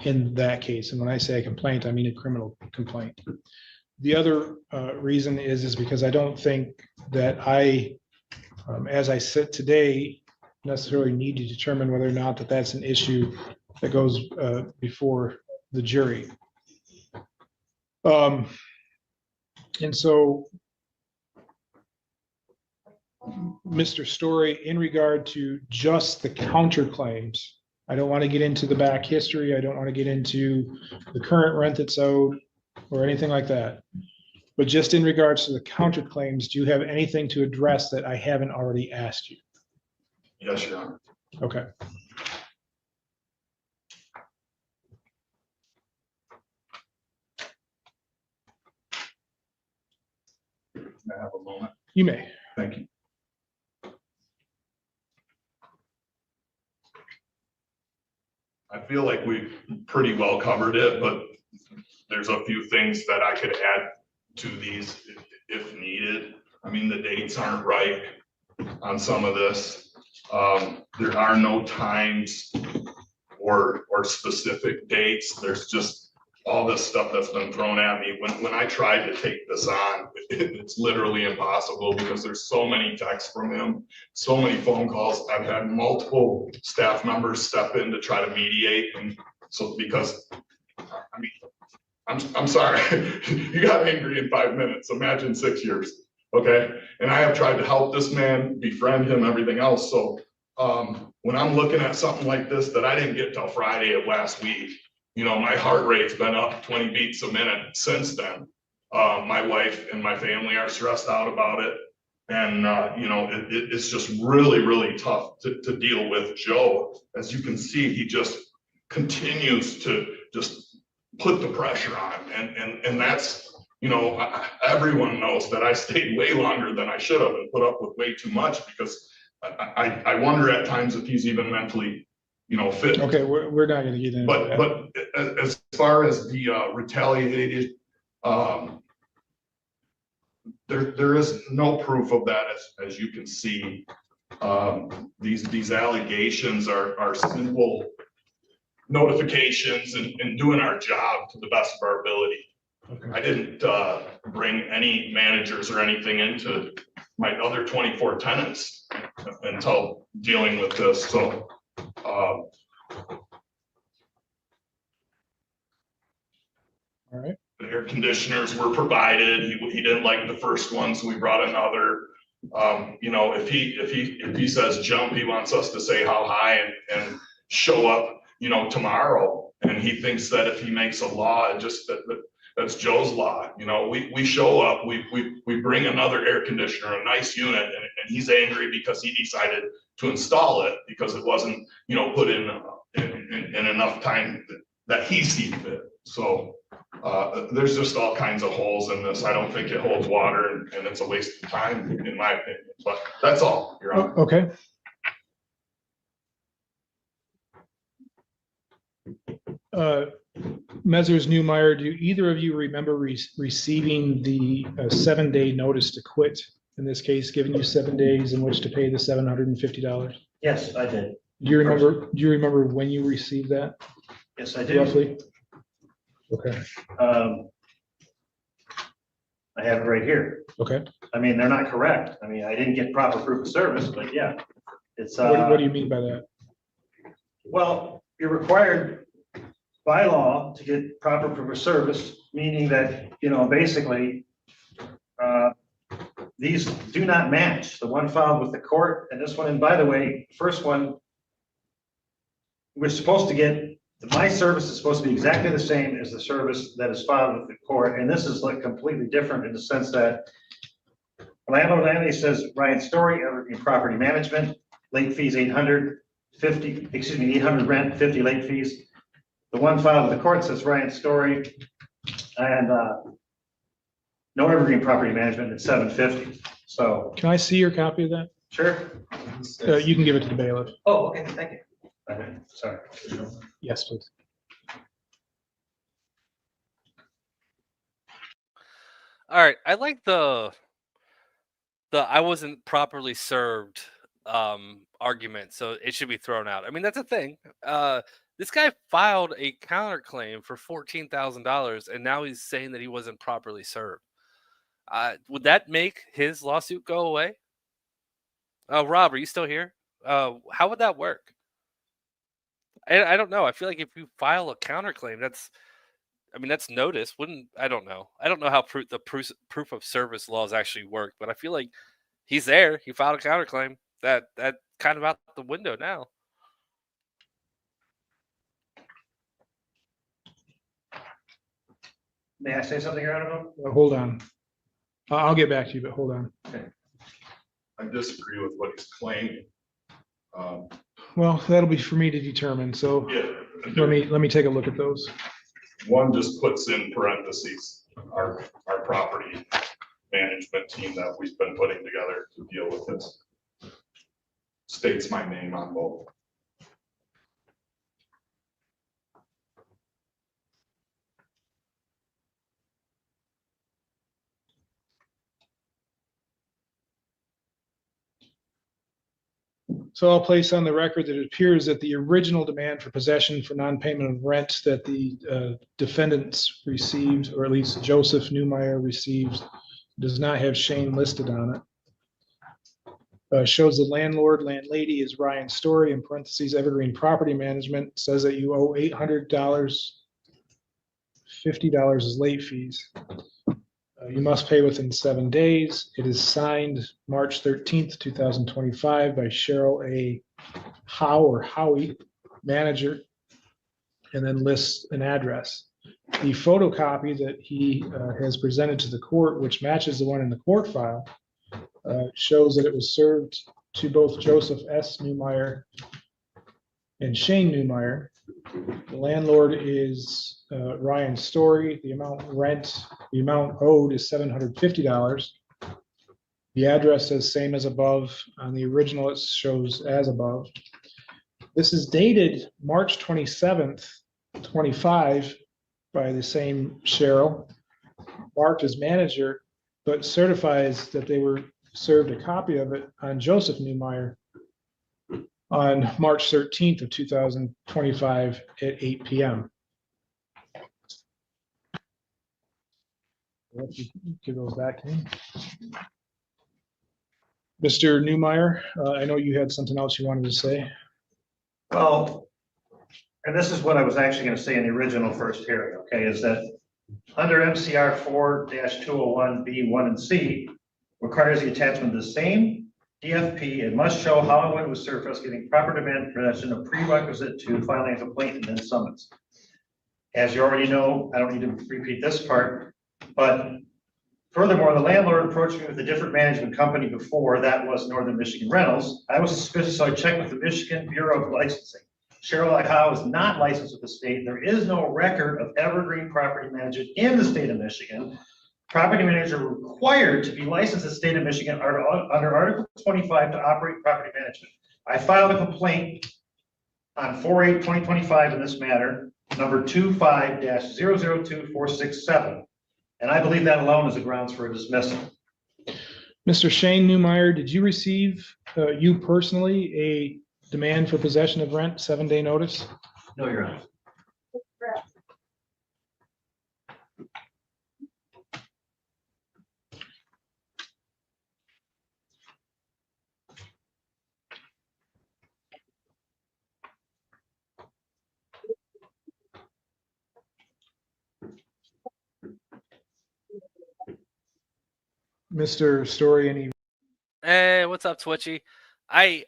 in that case. And when I say a complaint, I mean a criminal complaint. The other reason is because I don't think that I, as I sit today, necessarily need to determine whether or not that's an issue that goes before the jury. And so, Mr. Story, in regard to just the counterclaims, I don't want to get into the back history. I don't want to get into the current rent that's owed or anything like that. But just in regards to the counterclaims, do you have anything to address that I haven't already asked you? Yes, Your Honor. Okay. May I have a moment? You may. Thank you. I feel like we've pretty well covered it, but there's a few things that I could add to these if needed. I mean, the dates aren't right on some of this. There are no times or specific dates. There's just all this stuff that's been thrown at me. When I tried to take this on, it's literally impossible because there's so many texts from him, so many phone calls. I've had multiple staff members step in to try to mediate, and so because I mean, I'm sorry, you got angry in 5 minutes. Imagine 6 years, okay? And I have tried to help this man, befriend him, everything else. So when I'm looking at something like this that I didn't get till Friday of last week, you know, my heart rate's been up 20 beats a minute since then. My wife and my family are stressed out about it. And, you know, it's just really, really tough to deal with. Joe, as you can see, he just continues to just put the pressure on. And that's, you know, everyone knows that I stayed way longer than I should have and put up with way too much because I wonder at times if he's even mentally, you know, fit. Okay, we're not gonna get into that. But as far as the retaliated, there is no proof of that as you can see. These allegations are simple notifications and doing our job to the best of our ability. Okay. I didn't bring any managers or anything into my other 24 tenants until dealing with this. So All right. the air conditioners were provided. He didn't like the first one, so we brought another. You know, if he says jump, he wants us to say how high and show up, you know, tomorrow. And he thinks that if he makes a law, that's Joe's law. You know, we show up, we bring another air conditioner, a nice unit, and he's angry because he decided to install it because it wasn't, you know, put in enough time that he sees fit. So there's just all kinds of holes in this. I don't think it holds water, and it's a waste of time, in my opinion. But that's all, Your Honor. Okay. Measures Newmeyer, do either of you remember receiving the 7-day notice to quit? In this case, giving you 7 days in which to pay the $750? Yes, I did. Do you remember when you received that? Yes, I do. Roughly? Okay. I have it right here. Okay. I mean, they're not correct. I mean, I didn't get proper proof of service, but yeah, it's. What do you mean by that? Well, you're required by law to get proper proof of service, meaning that, you know, basically, these do not match, the one filed with the court and this one. And by the way, first one, we're supposed to get, my service is supposed to be exactly the same as the service that is filed with the court. And this is like completely different in the sense that landlord landlady says Ryan Story, Evergreen Property Management, late fees 850, 800 rent, 50 late fees. The one filed with the court says Ryan Story and no Evergreen Property Management at 750. So. Can I see your copy of that? Sure. You can give it to the bailiff. Oh, okay, thank you. Okay, sorry. Yes, please. All right, I like the I wasn't properly served argument, so it should be thrown out. I mean, that's a thing. This guy filed a counterclaim for $14,000, and now he's saying that he wasn't properly served. Would that make his lawsuit go away? Rob, are you still here? How would that work? I don't know. I feel like if you file a counterclaim, that's notice. I don't know. I don't know how the proof of service laws actually work, but I feel like he's there. He filed a counterclaim. That kind of out the window now. May I say something, Your Honor? Hold on. I'll get back to you, but hold on. Okay. I disagree with what he's claiming. Well, that'll be for me to determine. So Yeah, let me take a look at those. one just puts in parentheses, our property management team that we've been putting together to deal with this. States my name on both. So I'll place on the record that it appears that the original demand for possession for non-payment of rent that the defendants received, or at least Joseph Newmeyer received, does not have Shane listed on it. Shows the landlord, landlady is Ryan Story, in parentheses, Evergreen Property Management, says that you owe $800, $50 is late fees. You must pay within 7 days. It is signed March 13th, 2025 by Cheryl A. Howe or Howie, manager, and then lists an address. The photocopy that he has presented to the court, which matches the one in the court file, shows that it was served to both Joseph S. Newmeyer and Shane Newmeyer. The landlord is Ryan Story. The amount owed is $750. The address says same as above. On the original, it shows as above. This is dated March 27th, 25 by the same Cheryl, marked as manager, but certifies that they were served a copy of it on Joseph Newmeyer on March 13th of 2025 at 8 p.m. Give those back to me. Mr. Newmeyer, I know you had something else you wanted to say. Well, and this is what I was actually going to say in the original first hearing, okay, is that under MCR 4-201B1 and C requires the attachment of the same DFP and must show how and when it was served for us getting proper demand possession, a prerequisite to filing a complaint and then summons. As you already know, I don't need to repeat this part, but furthermore, the landlord approached me with a different management company before. That was Northern Michigan Rentals. I was suspicious, so I checked with the Michigan Bureau of Licensing. Cheryl Howe is not licensed with the state. There is no record of Evergreen Property Management in the state of Michigan. Property managers are required to be licensed in the state of Michigan under Article 25 to operate property management. I filed a complaint on 4/8/2025 in this matter, number 25-002467. And I believe that alone is a grounds for a dismissal. Mr. Shane Newmeyer, did you receive, you personally, a demand for possession of rent, 7-day notice? No, Your Honor. Mr. Story, any? Hey, what's up, Twitchy? I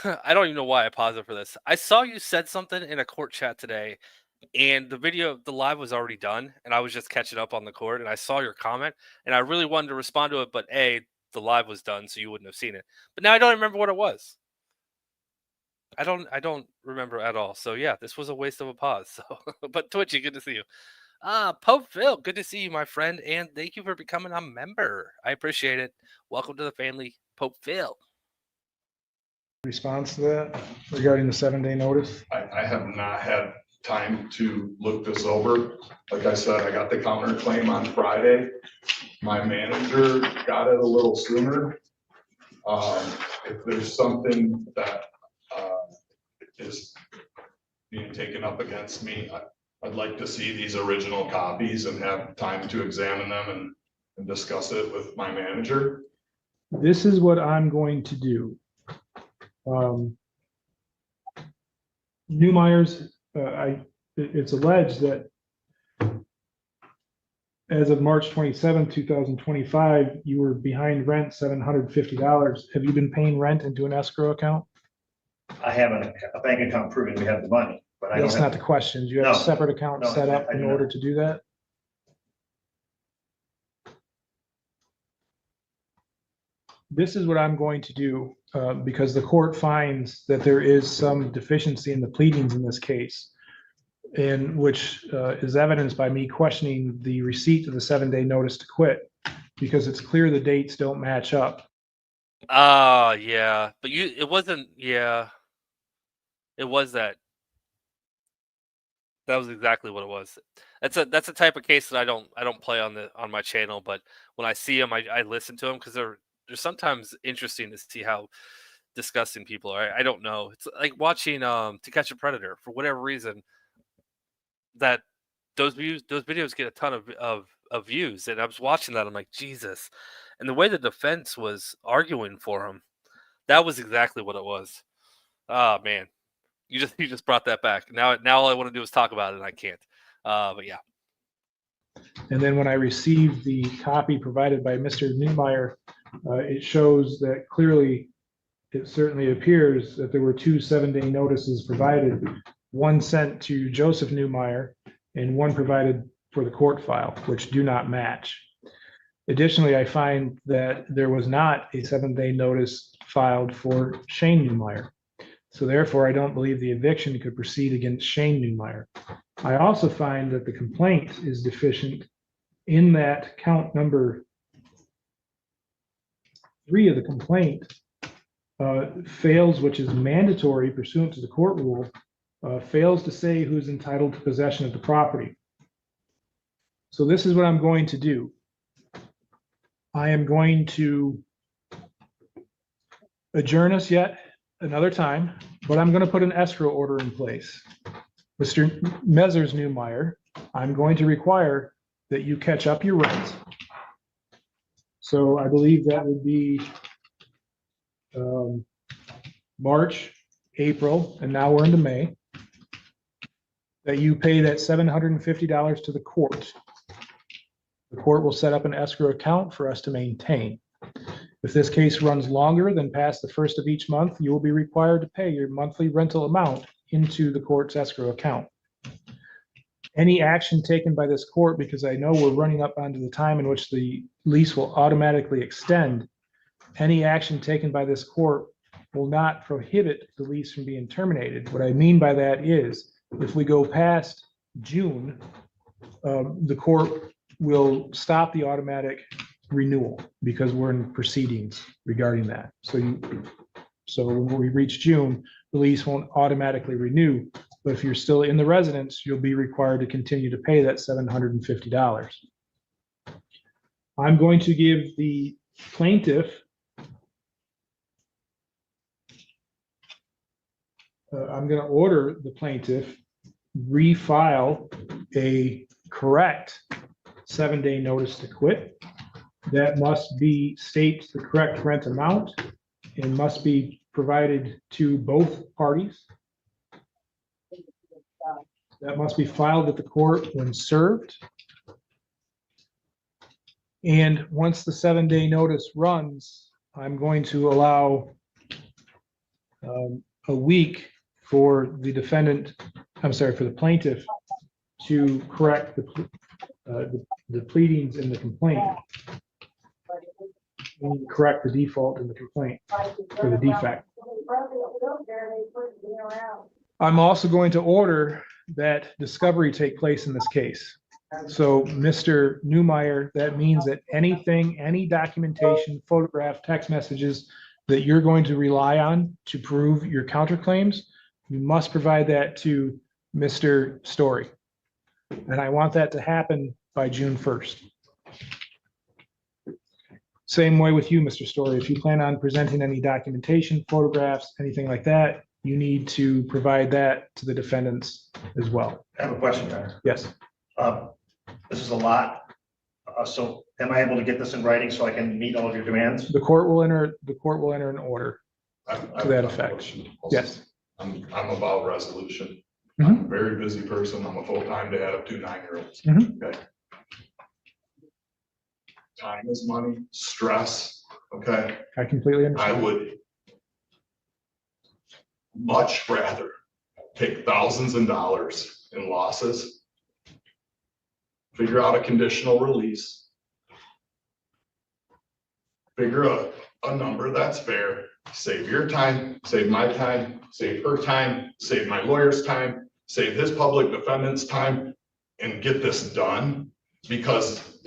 don't even know why I paused it for this. I saw you said something in a court chat today, and the live was already done, and I was just catching up on the court, and I saw your comment, and I really wanted to respond to it, but the live was done, so you wouldn't have seen it. But now I don't remember what it was. I don't remember at all. So yeah, this was a waste of a pause. So, but Twitchy, good to see you. Pope Phil, good to see you, my friend, and thank you for becoming a member. I appreciate it. Welcome to the family, Pope Phil. Response to that regarding the 7-day notice? I have not had time to look this over. Like I said, I got the counterclaim on Friday. My manager got it a little sooner. If there's something that is being taken up against me, I'd like to see these original copies and have time to examine them and discuss it with my manager. This is what I'm going to do. Newmeyer's, it's alleged that as of March 27, 2025, you were behind rent $750. Have you been paying rent into an escrow account? I have a bank account proving we have the money, but I don't That's have. not the question. Do you have a No. separate account No, set up I do in not. order to do that? This is what I'm going to do, because the court finds that there is some deficiency in the pleadings in this case, in which is evidenced by me questioning the receipt of the 7-day notice to quit, because it's clear the dates don't match up. Yeah, but it wasn't. Yeah, it was that. That was exactly what it was. That's a type of case that I don't play on my channel, but when I see them, I listen to them because they're sometimes interesting to see how disgusting people are. I don't know. It's like watching To Catch a Predator. For whatever reason, that those videos get a ton of views, and I was watching that. I'm like, Jesus. And the way the defense was arguing for him, that was exactly what it was. Oh man, you just brought that back. Now all I want to do is talk about it, and I can't. But yeah. And then when I received the copy provided by Mr. Newmeyer, it shows that clearly, it certainly appears that there were 2 7-day notices provided, one sent to Joseph Newmeyer and one provided for the court file, which do not match. Additionally, I find that there was not a 7-day notice filed for Shane Newmeyer. So therefore, I don't believe the eviction could proceed against Shane Newmeyer. I also find that the complaint is deficient in that count number 3 of the complaint fails, which is mandatory pursuant to the court rule, fails to say who's entitled to possession of the property. So this is what I'm going to do. I am going to adjourn us yet another time, but I'm going to put an escrow order in place. Mr. Mezzers Newmeyer, I'm going to require that you catch up your rent. So I believe that would be March, April, and now we're into May, that you pay that $750 to the court. The court will set up an escrow account for us to maintain. If this case runs longer than past the 1st of each month, you will be required to pay your monthly rental amount into the court's escrow account. Any action taken by this court, because I know we're running up onto the time in which the lease will automatically extend, any action taken by this court will not prohibit the lease from being terminated. What I mean by that is, if we go past June, the court will stop the automatic renewal because we're in proceedings regarding that. So when we reach June, the lease won't automatically renew. But if you're still in the residence, you'll be required to continue to pay that $750. I'm going to give the plaintiff I'm going to order the plaintiff refile a correct 7-day notice to quit. That must be state the correct rent amount and must be provided to both parties. That must be filed at the court when served. And once the 7-day notice runs, I'm going to allow a week for the defendant, I'm sorry, for the plaintiff to correct the pleadings in the complaint. And correct the default in the complaint or the defect. I'm also going to order that discovery take place in this case. So Mr. Newmeyer, that means that anything, any documentation, photograph, text messages that you're going to rely on to prove your counterclaims, you must provide that to Mr. Story. And I want that to happen by June 1st. Same way with you, Mr. Story. If you plan on presenting any documentation, photographs, anything like that, you need to provide that to the defendants as well. I have a question, Connor. Yes. This is a lot. So am I able to get this in writing so I can meet all of your demands? The court will enter an order to that effect. Yes. I'm about resolution. Mhm. I'm a very busy person. I'm a full-time dad of 2 9-year-olds. Mhm. Okay. Time is money, stress, okay? I completely I understand. would much rather take thousands of dollars in losses, figure out a conditional release, figure a number that's fair, save your time, save my time, save her time, save my lawyer's time, save his public defendant's time, and get this done. Because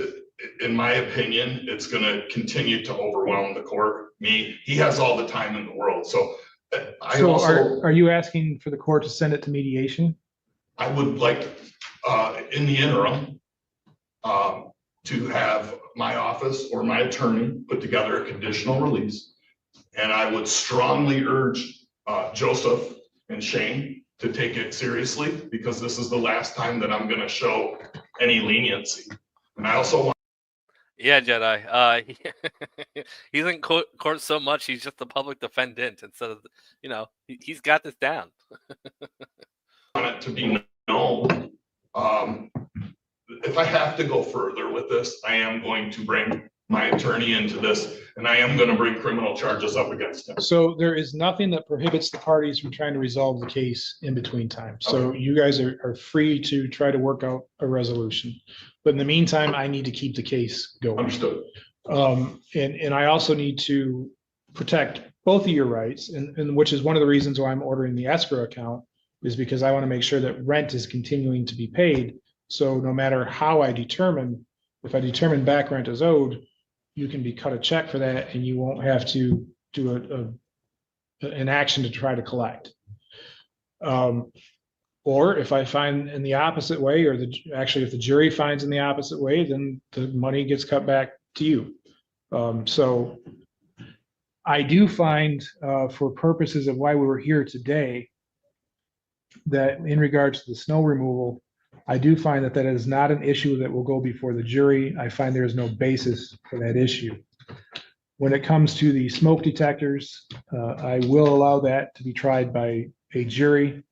in my opinion, it's going to continue to overwhelm the court. He has all the time in the world. So Are you asking for the court to send it to mediation? I would like, in the interim, to have my office or my attorney put together a conditional release And I would strongly urge Joseph and Shane to take it seriously, because this is the last time that I'm gonna show any leniency. And I also want. Yeah, Jedi. He's in court so much, he's just the public defendant instead of, he's got this down. Want it to be known, if I have to go further with this, I am going to bring my attorney into this, and I am gonna bring criminal charges up against him. So there is nothing that prohibits the parties from trying to resolve the case in between time. So Okay. you guys are free to try to work out a resolution. But in the meantime, I need to keep the case going. Understood. And I also need to protect both of your rights, and which is one of the reasons why I'm ordering the escrow account, is because I want to make sure that rent is continuing to be paid. So no matter how I determine, if I determine back rent is owed, you can be cut a check for that, and you won't have to do an action to try to collect. Or if I find in the opposite way, or actually if the jury finds in the opposite way, then the money gets cut back to you. So I do find, for purposes of why we were here today, that in regards to the snow removal, I do find that that is not an issue that will go before the jury. I find there is no basis for that issue. When it comes to the smoke detectors, I will allow that to be tried by a jury.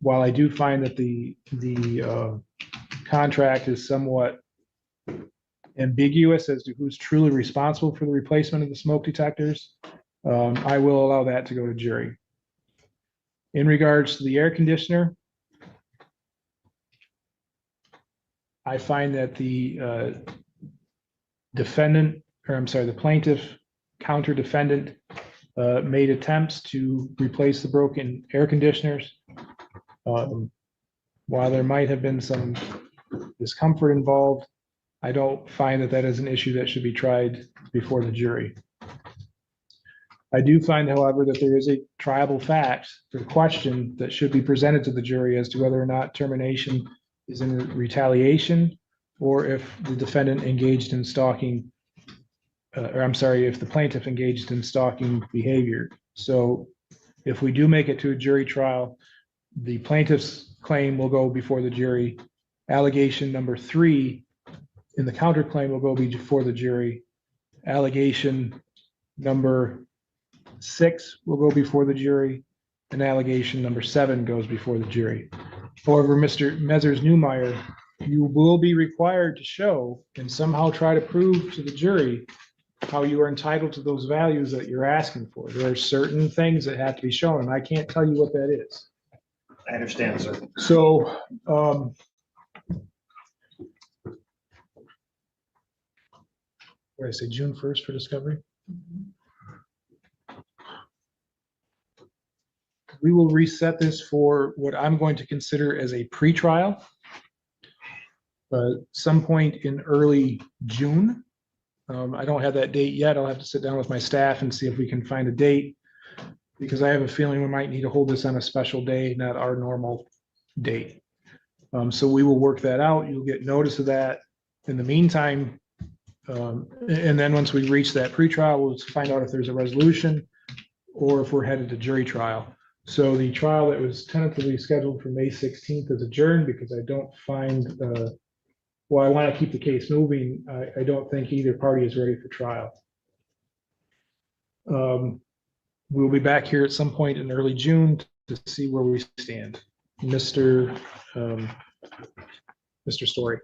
While I do find that the contract is somewhat ambiguous as to who's truly responsible for the replacement of the smoke detectors, I will allow that to go to jury. In regards to the air conditioner, I find that the the plaintiff counter defendant made attempts to replace the broken air conditioners. While there might have been some discomfort involved, I don't find that that is an issue that should be tried before the jury. I do find, however, that there is a triable fact or question that should be presented to the jury as to whether or not termination is in retaliation, or if the defendant engaged in stalking, if the plaintiff engaged in stalking behavior. So if we do make it to a jury trial, the plaintiff's claim will go before the jury. Allegation number 3 in the counterclaim will go before the jury. Allegation number 6 will go before the jury, and allegation number 7 goes before the jury. However, Mr. Mezzers-Newmeyer, you will be required to show and somehow try to prove to the jury how you are entitled to those values that you're asking for. There are certain things that have to be shown, and I can't tell you what that is. I understand, sir. So, what did I say, June 1st for discovery? We will reset this for what I'm going to consider as a pretrial. Some point in early June. I don't have that date yet. I'll have to sit down with my staff and see if we can find a date, because I have a feeling we might need to hold this on a special day, not our normal date. So we will work that out. You'll get notice of that. In the meantime, and then once we reach that pretrial, we'll find out if there's a resolution or if we're headed to jury trial. So the trial that was tentatively scheduled for May 16th is adjourned because I don't find, well, I want to keep the case moving. I don't think either party is ready for trial. We'll be back here at some point in early June to see where we stand. Mr. Story,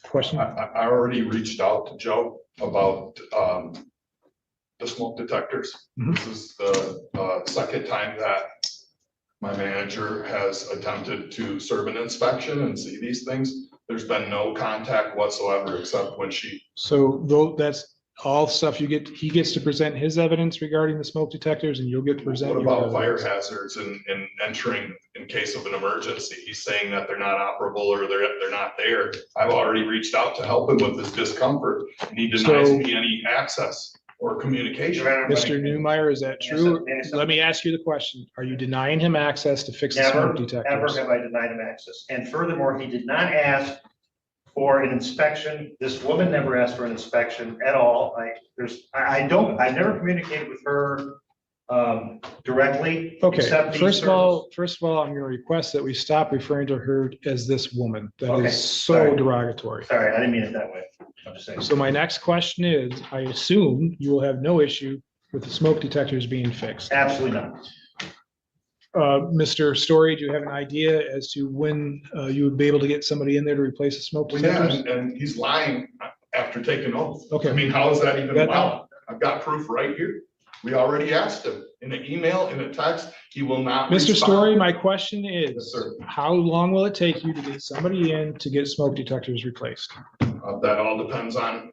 question? I already reached out to Joe about the smoke detectors. Mhm. This is the second time that my manager has attempted to serve an inspection and see these things. There's been no contact whatsoever except when she. So though that's all stuff you get, he gets to present his evidence regarding the smoke detectors, and you'll get to present. What your about fire evidence. hazards and entering in case of an emergency? He's saying that they're not operable or they're not there. I've already reached out to help him with this discomfort, and he denies So- me any access or communication. Mr. Newmeyer, is that true? Let me ask you the question. Are you denying him access to fix the Never, smoke ever detectors? have I denied him access. And furthermore, he did not ask for an inspection. This woman never asked for an inspection at all. I've never communicated with her directly. Okay, except these first of all, terms. I'm going to request that we stop referring to her as this woman. That Okay, is so sorry. derogatory. Sorry, I didn't mean it that way. I'm just saying. So my next question is, I assume you will have no issue with the smoke detectors being fixed. Absolutely not. Mr. Story, do you have an idea as to when you would be able to get somebody in there to replace the smoke Well, yeah, detectors? and he's lying after taking oath. Okay. I mean, how is that even That- allowed? I've got proof right here. We already asked him in an email, in a text, he will not Mr. respond. Story, my question Yes, is, sir. how long will it take you to get somebody in to get smoke detectors replaced? That all depends on,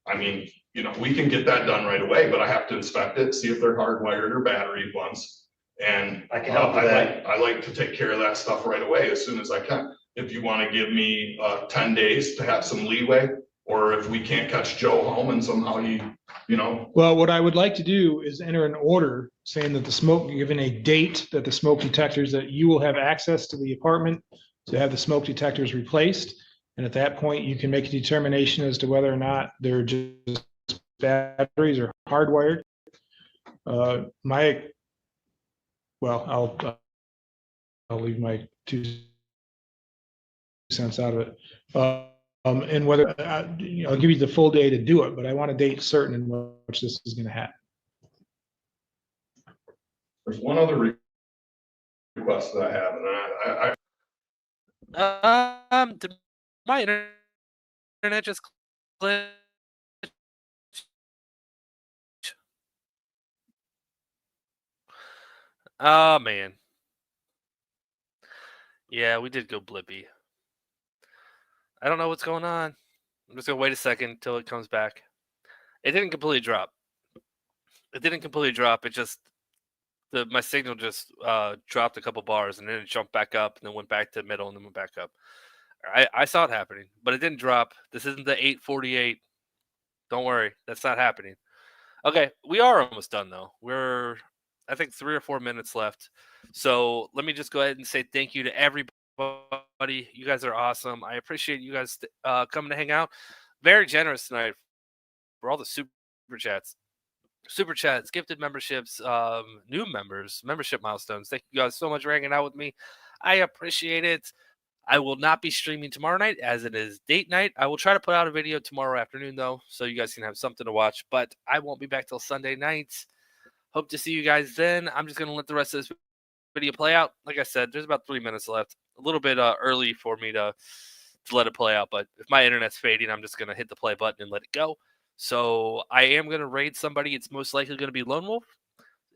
I mean, you know, we can get that done right away, but I have to inspect it, see if they're hardwired or battery ones. And I can help with that. I like to take care of that stuff right away as soon as I can. If you want to give me 10 days to have some leeway, or if we can't catch Joe home and somehow you know, Well, what I would like to do is enter an order saying that the smoke, given a date that the smoke detectors, that you will have access to the apartment to have the smoke detectors replaced. And at that point, you can make a determination as to whether or not they're just batteries or hardwired. I'll leave my 2 cents out of it. And whether, I'll give you the full day to do it, but I want a date certain in which this is gonna happen. there's one other request that I have, and Did my internet just glitch? Oh, man. Yeah, we did go blippy. I don't know what's going on. I'm just gonna wait a second until it comes back. It didn't completely drop. It just my signal just dropped a couple bars and then it jumped back up and then went back to middle and then went back up. I saw it happening, but it didn't drop. This isn't the 8:48. Don't worry, that's not happening. Okay, we are almost done though. We're, I think, 3 or 4 minutes left. So let me just go ahead and say thank you to everybody. You guys are awesome. I appreciate you guys coming to hang out. Very generous tonight for all the super chats, gifted memberships, new members, membership milestones. Thank you guys so much for hanging out with me. I appreciate it. I will not be streaming tomorrow night as it is date night. I will try to put out a video tomorrow afternoon though, so you guys can have something to watch, but I won't be back till Sunday night. Hope to see you guys then. I'm just going to let the rest of this video play out. Like I said, there's about 3 minutes left. A little bit early for me to let it play out, but if my internet's fading, I'm just going to hit the play button and let it go. So I am going to raid somebody. It's most likely going to be Lone Wolf.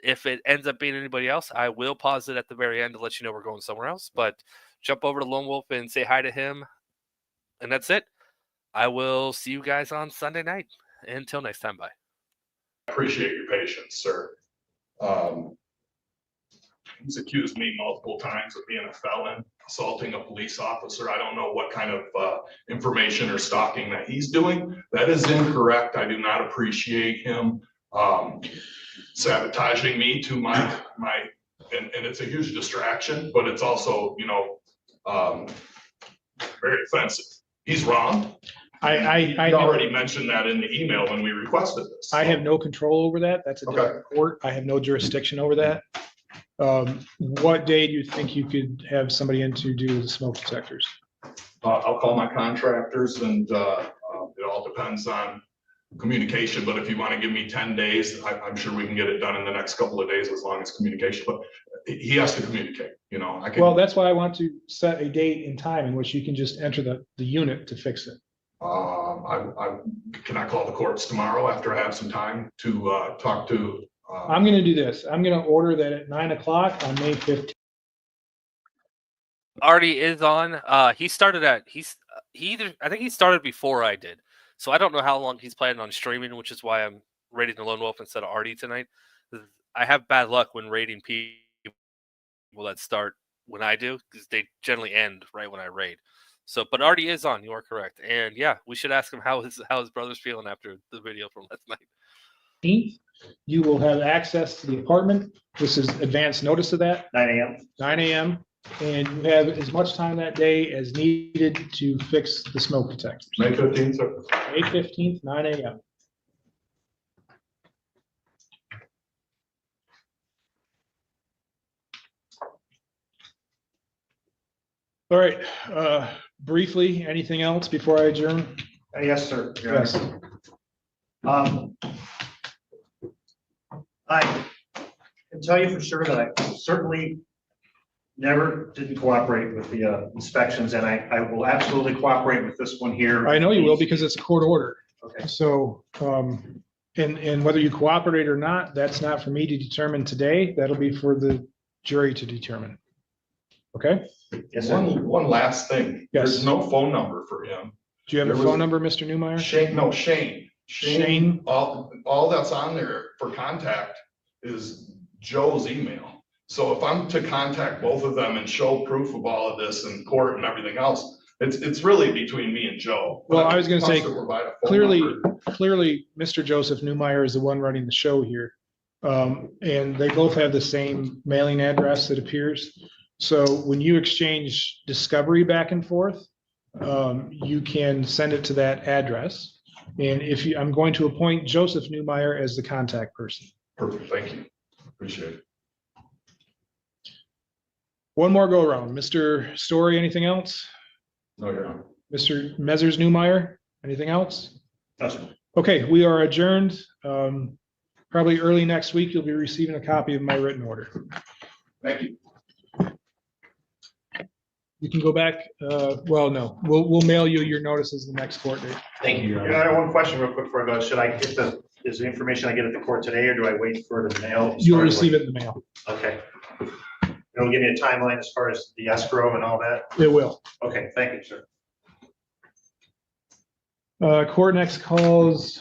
If it ends up being anybody else, I will pause it at the very end to let you know we're going somewhere else. But jump over to Lone Wolf and say hi to him. And that's it. I will see you guys on Sunday night. Until next time, bye. appreciate your patience, sir. He's accused me multiple times of being a felon, assaulting a police officer. I don't know what kind of information or stalking that he's doing. That is incorrect. I do not appreciate him sabotaging me to my and it's a huge distraction, but it's also, you know, very offensive. He's wrong. I already mentioned that in the email when we requested this. I have no control over that. That's a different court. I have no jurisdiction over that. What day do you think you could have somebody in to do the smoke detectors? I'll call my contractors and it all depends on communication, but if you want to give me 10 days, I'm sure we can get it done in the next couple of days as long as communication, but he has to communicate, you know. Well, that's why I want to set a date and time in which you can just enter the unit to fix it. Can I call the courts tomorrow after I have some time to talk to? I'm going to do this. I'm going to order that at 9 o'clock on May 15th. Already is on. He started at I think he started before I did. So I don't know how long he's planning on streaming, which is why I'm raiding the Lone Wolf instead of Artie tonight. I have bad luck when raiding people that start when I do, because they generally end right when I raid. So, but Artie is on. You are correct, and yeah, we should ask him how his brother's feeling after the video from last night. You will have access to the apartment. This is advance notice of that. 9 a.m. 9 a.m. And you have as much time that day as needed to fix the smoke detectors. May 15th, sir. May 15th, 9 a.m. All right, briefly, anything else before I adjourn? Yes, sir. Your Honor. Yes. I can tell you for sure that I certainly never didn't cooperate with the inspections, and I will absolutely cooperate with this one here. I know you will because it's a court order. Okay. So, and whether you cooperate or not, that's not for me to determine today. That'll be for the jury to determine. Okay? Yes, sir. One last thing. Yes. There's no phone number for him. Do you have a There was- phone number, Mr. Newmeyer? Shane. Shane? All that's on there for contact is Joe's email. So if I'm to contact both of them and show proof of all of this in court and everything else, it's really between me and Joe. Well, I was gonna say, Wants to provide a phone Clearly, number. Mr. Joseph Newmeyer is the one running the show here. And they both have the same mailing address, it appears. So when you exchange discovery back and forth, you can send it to that address. And I'm going to appoint Joseph Newmeyer as the contact person. Perfect, thank you. Appreciate it. One more go around. Mr. Story, anything else? No, you're on. Mr. Mezzers Newmeyer, anything else? Yes, sir. Okay, we are adjourned. Probably early next week, you'll be receiving a copy of my written order. Thank you. You can go back, well, no, we'll mail you your notices the next court date. Thank you, Your Yeah, Honor. I have one question real quick before I go. Should I get is the information I get at the court today, or do I wait for it in the mail? You'll receive it in the mail. Okay. It'll give me a timeline as far as the escrow and all that? It will. Okay, thank you, sir. Court next calls